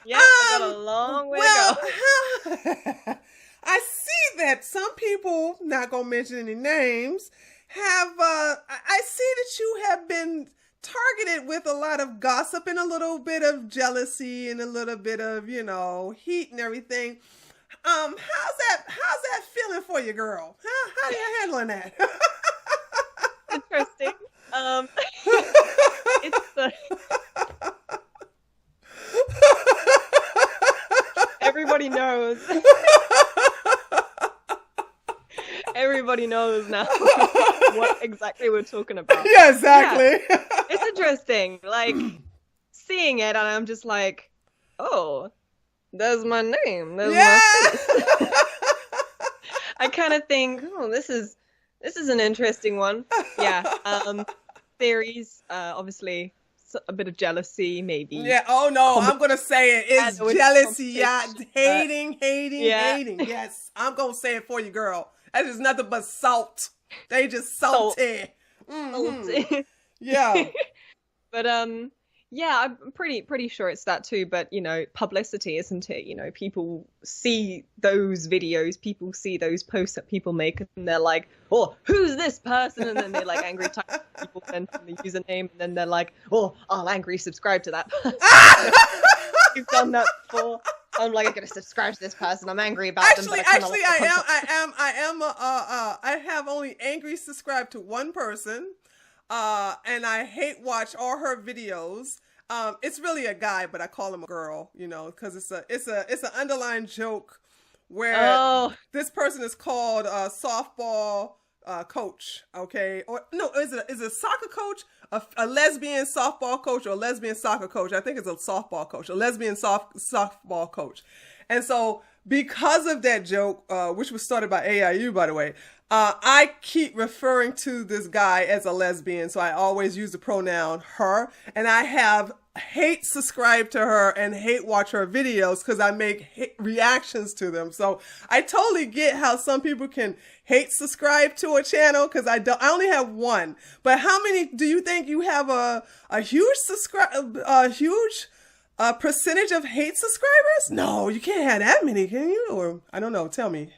Yeah, I got a long way to go. I see that some people, not gonna mention any names, have I see that you have been targeted with a lot of gossip and a little bit of jealousy and a little bit of, heat and everything. How's that feeling for you, girl? How are you handling that? Interesting. Everybody knows. Everybody knows now what exactly we're talking about. Yeah, exactly. Yeah. It's interesting, like seeing it, and I'm just like, oh. There's my name. There's my face. I kind of think, this is an interesting one. Yeah. Theories, obviously, a bit of jealousy, maybe. Yeah. Oh no, I'm gonna say it. It's jealousy. Yeah. Hating. Yes, I'm gonna say it for you, girl. That is nothing but salt. They just salty. Mm-hmm. Yeah. But yeah, I'm pretty sure it's that too, but publicity, isn't it? People see those videos, people see those posts that people make, and they're like, oh, who's this person? And then they like angry type people send the username, and then they're like, oh, I'll angry subscribe to that person. You've done that before. I'm like, I'm gonna subscribe to this person. I'm angry about them. I have only angry subscribed to one person. And I hate watch all her videos. It's really a guy, but I call him a girl, because it's an underlying joke where this person is called a softball coach, okay? Or no, is it a soccer coach, a lesbian softball coach, or a lesbian soccer coach? I think it's a softball coach, a lesbian softball coach. And so because of that joke, which was started by AIU, by the way, I keep referring to this guy as a lesbian, so I always use the pronoun her, and I have hate subscribe to her and hate watch her videos because I make reactions to them. So I totally get how some people can hate subscribe to a channel because I only have one. But how many do you think you have a huge percentage of hate subscribers? No, you can't have that many, can you? Or I don't know. Tell me.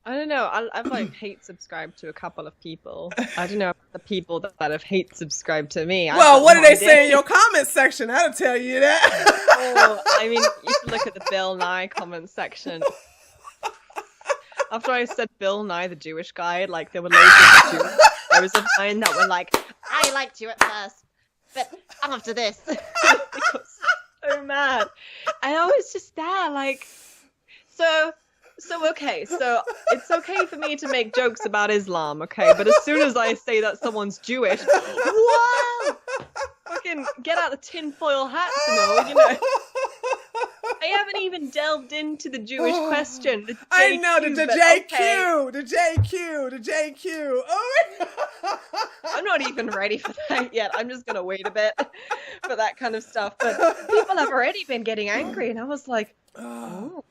I don't know. I've like hate subscribed to a couple of people. I don't know about the people that have hate subscribed to me. Well, what do they say in your comment section? That'll tell you that. Oh, I mean, you can look at the Bill Nye comment section. After I said Bill Nye, the Jewish guy, like there were loads of Jewish videos of mine that were like, I liked you at first, but after this, I got so mad, and I was just there like, so okay, so it's okay for me to make jokes about Islam, okay, but as soon as I say that someone's Jewish, whoa, fucking get out the tinfoil hat to know, you know. I haven't even delved into the Jewish question. The JQ, I know, the JQ, okay. the JQ. Oh, I'm not even ready for that yet. I'm just going to wait a bit for that kind of stuff. But people have already been getting angry, and I was like, oh.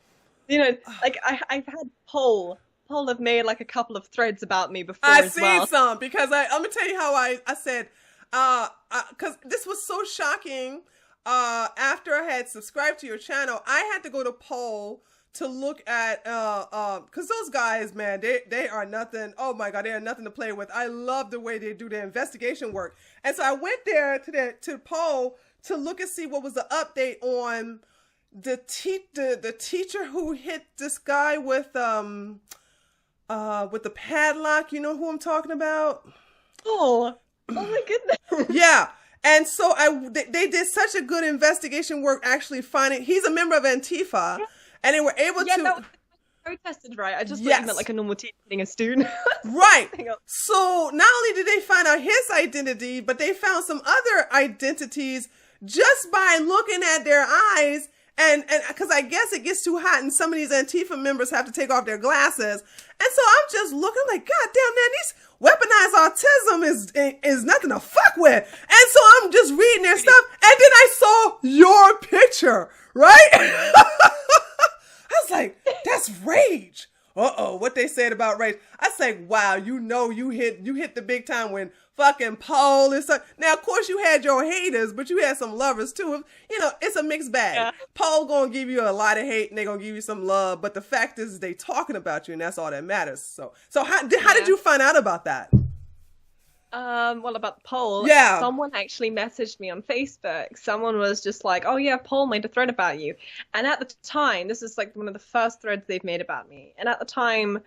You know, like I've had Paul have made like a couple of threads about me before I've as seen well. some, because I'm going to tell you how I said, because this was so shocking. After I had subscribed to your channel, I had to go to Poll to look at, because those guys, man, they are nothing. Oh my God, they are nothing to play with. I love the way they do their investigation work. And so I went there to Poll to look and see what was the update on the teacher who hit this guy with the padlock. You know who I'm talking about? Oh my goodness. Yeah. And so they did such a good investigation work actually finding, he's a member of Antifa, and they were able to... No, protested, right? I just thought you meant like a normal teacher hitting a student. Right. So not only did they find out his identity, but they found some other identities just by looking at their eyes. And because I guess it gets too hot and some of these Antifa members have to take off their glasses. And so I'm just looking like, God damn, man, these weaponized autism is nothing to fuck with. And so I'm just reading their stuff. And then I saw your picture, right? I was like, that's rage. What they said about rage. I say, wow, you hit the big time when fucking Paul and stuff. Now, of course, you had your haters, but you had some lovers too. You know, it's a mixed bag. Yeah. Paul gonna give you a lot of hate, and they gonna give you some love. But the fact is, they talking about you, and that's all that matters. So how did you find out about that? Well, about Paul, yeah. Someone actually messaged me on Facebook. Someone was just like, oh yeah, Paul made a thread about you. And at the time, this is like one of the first threads they've made about me. And at the time,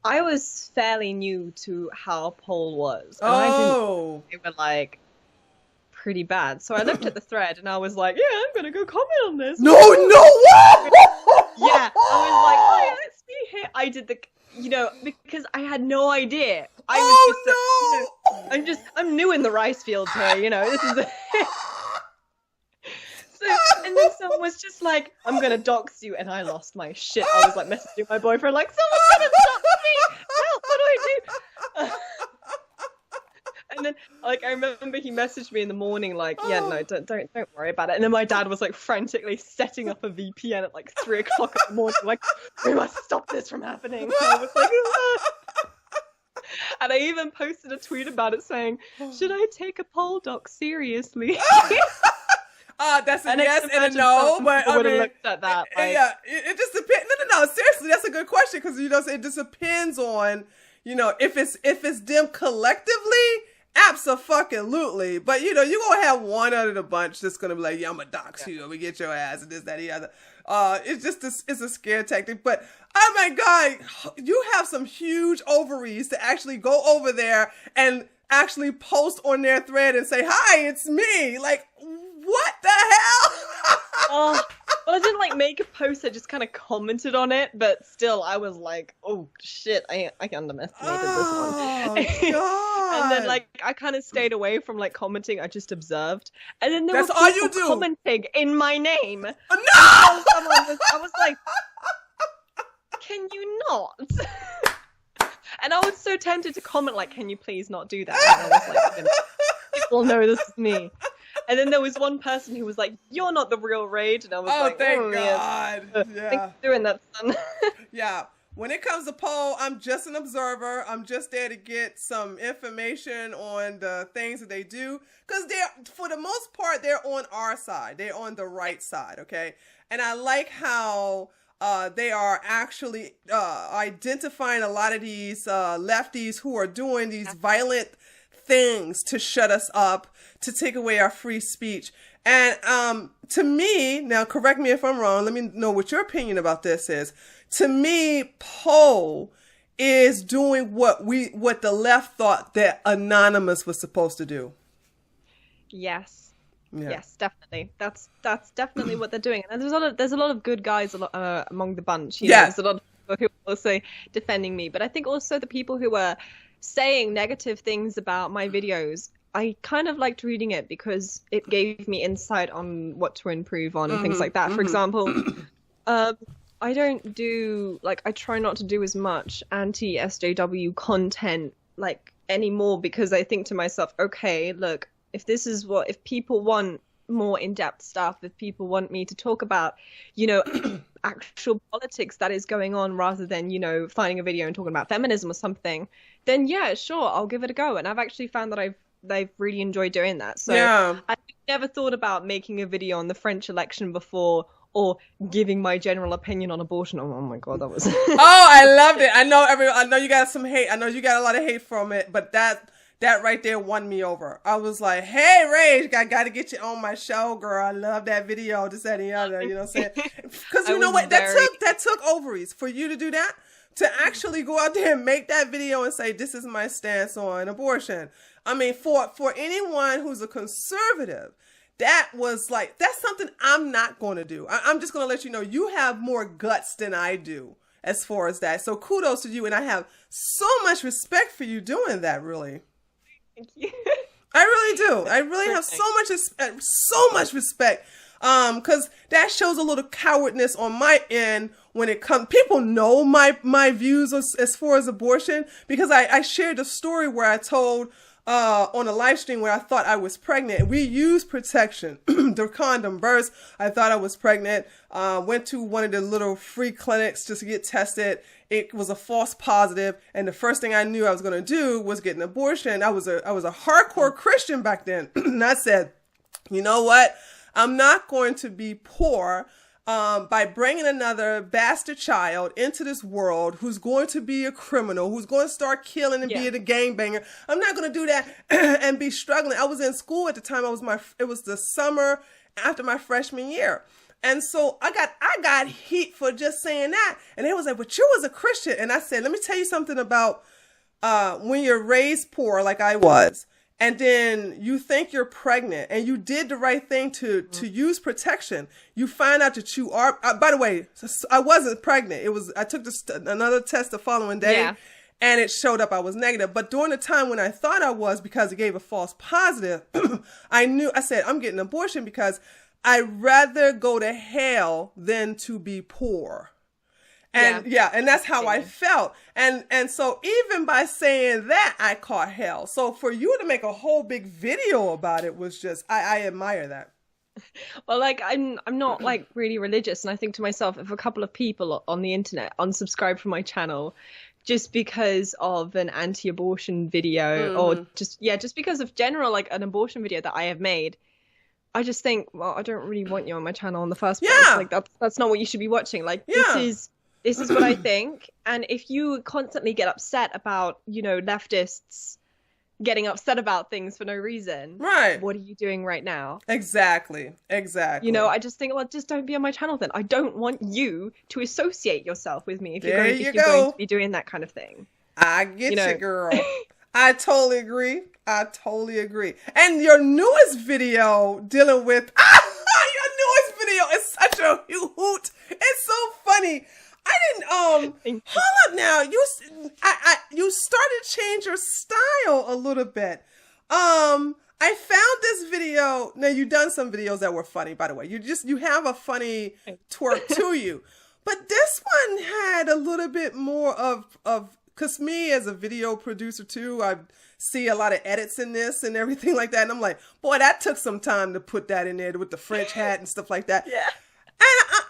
I was fairly new to how Paul was. And I didn't, they were like pretty bad. So I looked at the thread and I was like, yeah, I'm going to go comment on this. No way! Yeah, I was like, oh yeah, let's see here. I did the, you know, because I had no idea. I was just, you know, I'm new in the rice fields here, you know, this is So, and then someone was just like, I'm gonna dox you, and I lost my shit. I was like messaging my boyfriend like, someone's gonna dox me! Help, what do I do? And then, like, I remember he messaged me in the morning like, yeah, no, don't worry about it. And then my dad was like frantically setting up a VPN at like 3 o'clock in the morning, like, we must stop this from happening. And I was like, and I even posted a tweet about it saying, should I take a poll doc seriously? That's a yes and a no, but I mean, looked at that, like, yeah, it just depends. No, seriously, that's a good question, because, you know, it just depends on, you know, if it's them collectively, abso-fucking-lutely. But, you know, you're gonna have one out of the bunch that's gonna be like, yeah, I'm gonna dox you, we get your ass, and this, that, the other. It's just it's a scare tactic. But oh my God, you have some huge ovaries to actually go over there and actually post on their thread and say, hi, it's me. Like, what the hell? Well, I didn't like make a post. I just kind of commented on it, but still, I was like, "Oh shit, I underestimated this one." God. And then, like, I kind of stayed away from like commenting. I just observed, and then there That's were all people you do. commenting in my name. No! I was like, "Can you not?" And I was so tempted to comment like, "Can you please not do that?" And I was like, "People know this is me." And then there was one person who was like, "You're not the real Rage," and I was like, thank God. Yeah. Thanks for doing that, son. Yeah. When it comes to poll, I'm just an observer. I'm just there to get some information on the things that they do. Because for the most part, they're on our side. They're on the right side, okay? And I like how they are actually identifying a lot of these lefties who are doing these violent things to shut us up, to take away our free speech. And to me, now correct me if I'm wrong, let me know what your opinion about this is. To me, Poe is doing what the left thought that Anonymous was supposed to do. Yes. Yeah. Yes, definitely. That's definitely what they're doing. And there's a lot of good guys among the bunch. You know, there's a lot of people who are also defending me, but I think also the people who are saying negative things about my videos, I kind of liked reading it because it gave me insight on what to improve on and things like that. For example, I don't do, like, I try not to do as much anti-SJW content, like, anymore, because I think to myself, okay, look, if people want more in-depth stuff, if people want me to talk about, you know, actual politics that is going on rather than, you know, finding a video and talking about feminism or something, then yeah, sure, I'll give it a go. And I've actually found that they've really enjoyed doing that. So I never thought about making a video on the French election before, or giving my general opinion on abortion. Oh my God, that was... Oh, I loved it. I know you got some hate. I know you got a lot of hate from it, but that right there won me over. I was like, hey, Rage, I got to get you on my show, girl. I love that video, this, that, and the other. You know what I'm saying? Because you know what? That took ovaries for you to do that, to actually go out there and make that video and say, this is my stance on abortion. I mean, for anyone who's a conservative, that's something I'm not going to do. I'm just going to let you know, you have more guts than I do as far as that. So kudos to you. And I have so much respect for you doing that, really. Thank you. I really do. I really have so much respect. Because that shows a little cowardness on my end when it comes. People know my views as far as abortion, because I shared a story where I told on a live stream where I thought I was pregnant. We used protection, the condom burst. I thought I was pregnant. Went to one of the little free clinics just to get tested. It was a false positive, and the first thing I knew I was going to do was get an abortion. I was a hardcore Christian back then, and I said, you know what? I'm not going to be poor by bringing another bastard child into this world who's going to be a criminal, who's going to start killing and be a gangbanger. I'm not going to do that and be struggling. I was in school at the time. It was the summer after my freshman year. And so I got heat for just saying that. And they was like, but you was a Christian. And I said, let me tell you something about when you're raised poor like I was, and then you think you're pregnant and you did the right thing to use protection, you find out that you are, by the way, I wasn't pregnant. I took another test the following day and it showed up I was negative. But during the time when I thought I was, because it gave a false positive, I said, I'm getting an abortion because I'd rather go to hell than to be poor. And and that's how I felt. And so even by saying that, I caught hell. So for you to make a whole big video about it was just, I admire that. Well, like, I'm not like really religious, and I think to myself, if a couple of people on the internet unsubscribe from my channel just because of an anti-abortion video, or just because of general, like, an abortion video that I have made, I just think, well, I don't really want you on my channel in the first place. Like, that's not what you should be watching. Like, this is what I think. And if you constantly get upset about, you know, leftists getting upset about things for no reason, right? What are you doing right now? Exactly. You know, I just think, well, just don't be on my channel then. I don't want you to associate yourself with me if you're going to be doing that kind of thing. I get you, girl. I totally agree. And your newest video dealing with your newest video is such a hoot. It's so funny. I didn't hold up now. You started to change your style a little bit. I found this video. Now, you've done some videos that were funny, by the way. You have a funny twerk to you. But this one had a little bit more of because me as a video producer too, I see a lot of edits in this and everything like that. And I'm like, boy, that took some time to put that in there with the French hat and stuff like that. Yeah.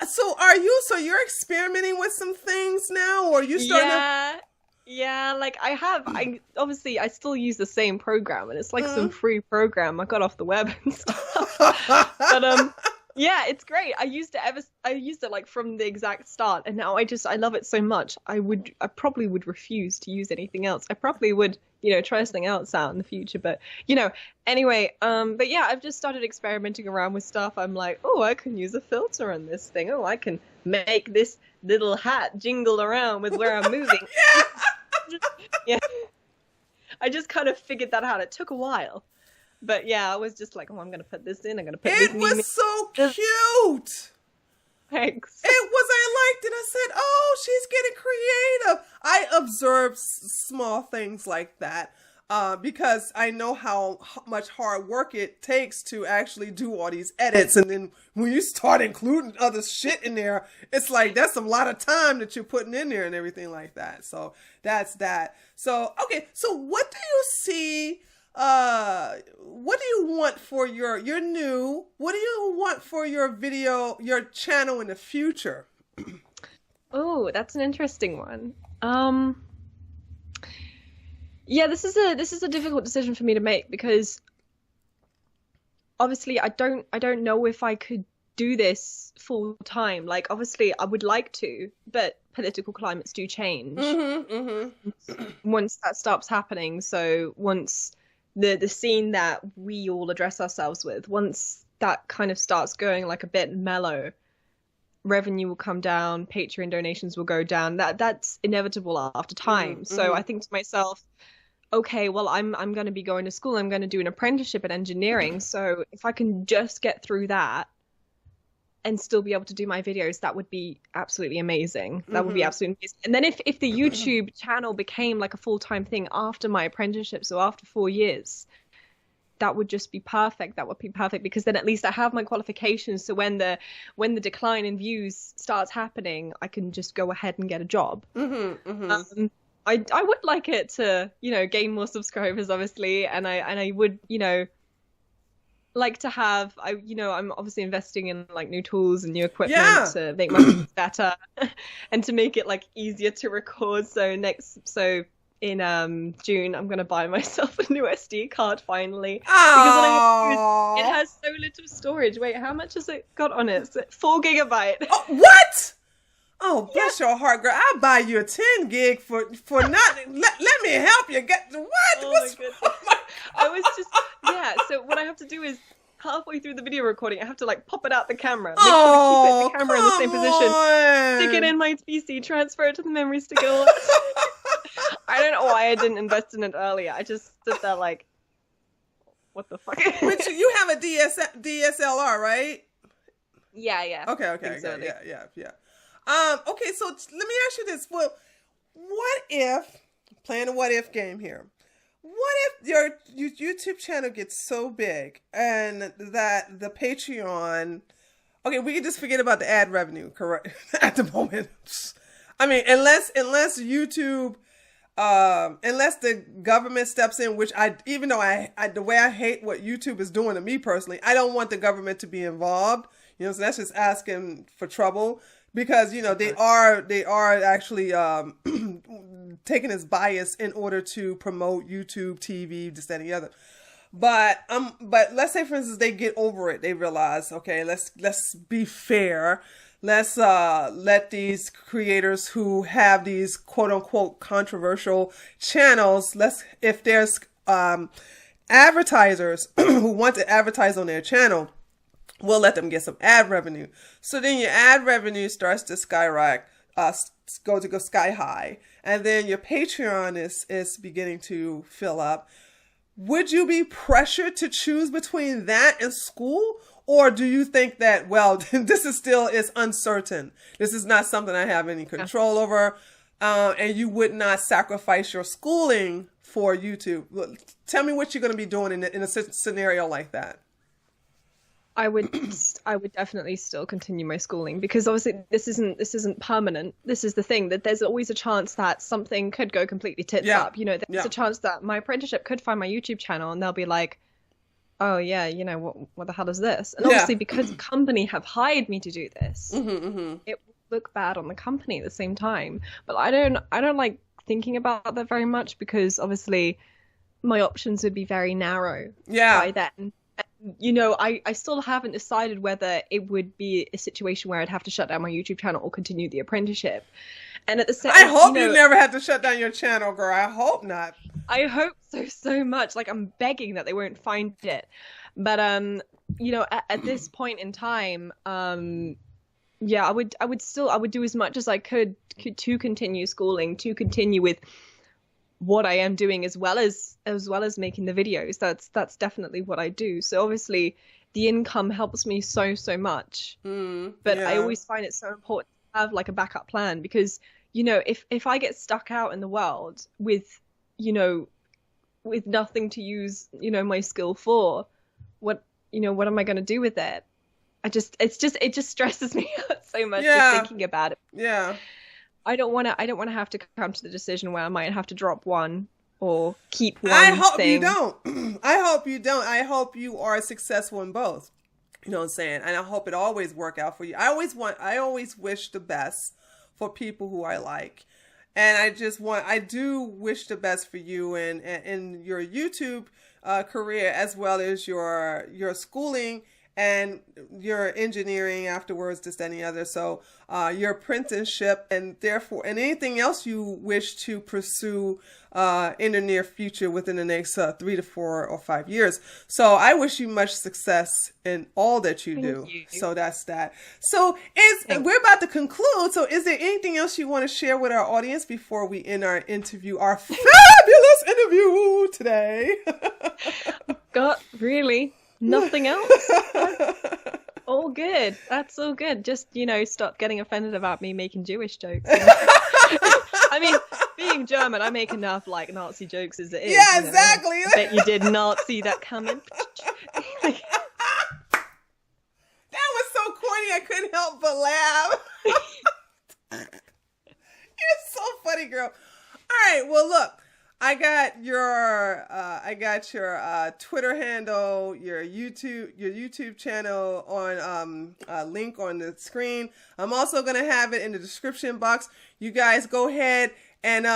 And so you're experimenting with some things now, or you starting Yeah, like I obviously I still use the same program, and it's like some free program I got off the web and stuff. But yeah, it's great. I used it like from the exact start, and now I love it so much. I probably would refuse to use anything else. I probably would, try something else out in the future, but anyway, but yeah, I've just started experimenting around with stuff. I'm like, oh, I can use a filter on this thing. Oh, I can make this little hat jingle around with where I'm moving. Yeah. I just kind of figured that out. It took a while. But yeah, I was just like, oh, I'm going to put this in. I'm going to put this in. It was so cute. Thanks. I liked it. I said, oh, she's getting creative. I observe small things like that because I know how much hard work it takes to actually do all these edits. And then when you start including other shit in there, it's like that's a lot of time that you're putting in there and everything like that. So that's that. So, okay. So what do you see? What do you want for you're new? What do you want for your channel in the future? Oh, that's an interesting one. Yeah, this is a difficult decision for me to make because obviously I don't know if I could do this full time. Like obviously I would like to, but political climates do change. Once that stops happening, so once the scene that we all address ourselves with, once that kind of starts going like a bit mellow, revenue will come down, Patreon donations will go down. That's inevitable after time. So I think to myself, okay, well, I'm going to be going to school. I'm going to do an apprenticeship in engineering. So if I can just get through that and still be able to do my videos, that would be absolutely amazing. That would be absolutely amazing. And then if the YouTube channel became like a full-time thing after my apprenticeship, so after 4 years, that would just be perfect. That would be perfect because then at least I have my qualifications. So when the decline in views starts happening, I can just go ahead and get a job. I would like it to, gain more subscribers, obviously, and I would, like to have, I'm obviously investing in like new tools and new equipment to make my videos better and to make it like easier to record. So in June, I'm gonna buy myself a new SD card finally because what I do is it has so little storage. Wait, how much has it got on it? 4 gigabyte. Oh, what? Oh, bless your heart, girl. I'll buy you a 10 gig for nothing. Let me help you get what? Oh my goodness. I was just, so what I have to do is halfway through the video recording, I have to like pop it out the camera, make sure to keep the camera in the same position, stick it in my PC, transfer it to the memory stick. I don't know why I didn't invest in it earlier. I just stood there like, what the fuck? But you have a DSLR, right? Yeah. Okay. Yeah. Okay, so let me ask you this. Well, what if, playing a what if game here, what if your YouTube channel gets so big and that the Patreon, okay, we can just forget about the ad revenue, correct, at the moment. I mean, unless YouTube, unless the government steps in, which even though I the way I hate what YouTube is doing to me personally, I don't want the government to be involved, so that's just asking for trouble. Because they are actually taking this bias in order to promote YouTube, TV, this, that, and the other. But let's say, for instance, they get over it. They realize, okay, let's be fair. Let's let these creators who have these quote unquote controversial channels. If there's advertisers who want to advertise on their channel, we'll let them get some ad revenue. So then your ad revenue starts to skyrocket, go sky high. And then your Patreon is beginning to fill up. Would you be pressured to choose between that and school? Or do you think that, well, this is uncertain. This is not something I have any control over. And you would not sacrifice your schooling for YouTube. Tell me what you're going to be doing in a scenario like that. I would definitely still continue my schooling, because obviously this isn't permanent. This is the thing, that there's always a chance that something could go completely tits up. You know, there's a chance that my apprenticeship could find my YouTube channel and they'll be like, oh yeah, you know, what the hell is this? And obviously because the company have hired me to do this, it will look bad on the company at the same time. But I don't like thinking about that very much, because obviously my options would be very narrow by then. You know, I still haven't decided whether it would be a situation where I'd have to shut down my YouTube channel or continue the apprenticeship. And at the same, I hope you never have to shut down your channel, girl. I hope not. I hope so much. Like, I'm begging that they won't find it. But you know, at this point in time, yeah, I would do as much as I could to continue schooling, to continue with what I am doing, as well as making the videos. That's definitely what I do. So obviously the income helps me so much. But I always find it so important to have like a backup plan, because, you know, if I get stuck out in the world with, you know, with nothing to use, you know, my skill for, what am I going to do with it? It just stresses me out so much just thinking about it. Yeah. I don't want to have to come to the decision where I might have to drop one or keep one. I hope you don't. I hope you don't. I hope you are successful in both. You know what I'm saying? And I hope it always work out for you. I always wish the best for people who I like. And I do wish the best for you and your YouTube career, as well as your schooling and your engineering afterwards, just any other. So your apprenticeship, and therefore, and anything else you wish to pursue in the near future within the next 3 to 4 or 5 years. So I wish you much success in all that you do. Thank you. So that's that. So we're about to conclude. So is there anything else you want to share with our audience before we end our interview, our fabulous interview today? God, really? Nothing else? All good. That's all good. Just, you know, stop getting offended about me making Jewish jokes. I mean, being German, I make enough like Nazi jokes as it is. Yeah, exactly. I bet you did not see that coming. That was so corny, I couldn't help but laugh. You're so funny, girl. All right, well, look. I got your Twitter handle, your YouTube channel on link on the screen. I'm also gonna have it in the description box. You guys go ahead and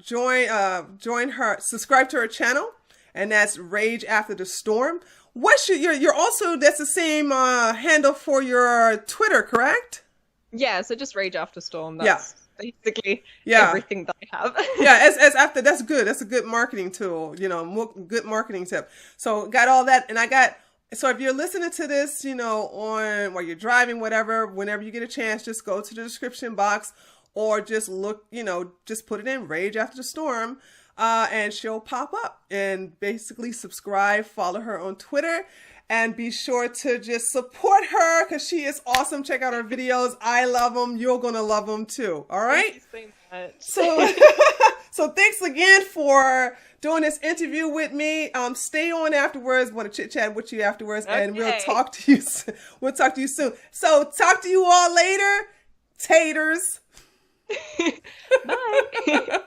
join her, subscribe to her channel, and that's Rage After the Storm. You're also, that's the same handle for your Twitter, correct? Yeah, so just Rage After Storm. That's basically everything that I have. As after, that's good. That's a good marketing tool, you know, good marketing tip. So got all that. And so if you're listening to this, you know, while you're driving, whatever, whenever you get a chance, just go to the description box or just look, you know, just put it in Rage After the Storm, and she'll pop up. And basically subscribe, follow her on Twitter. And be sure to just support her, because she is awesome. Check out her videos. I love them. You're going to love them too. All right? Thank you so much. So thanks again for doing this interview with me. Stay on afterwards. Want to chit chat with you afterwards. Okay. And we'll talk to you. We'll talk to you soon. So talk to you all later. Taters. Bye.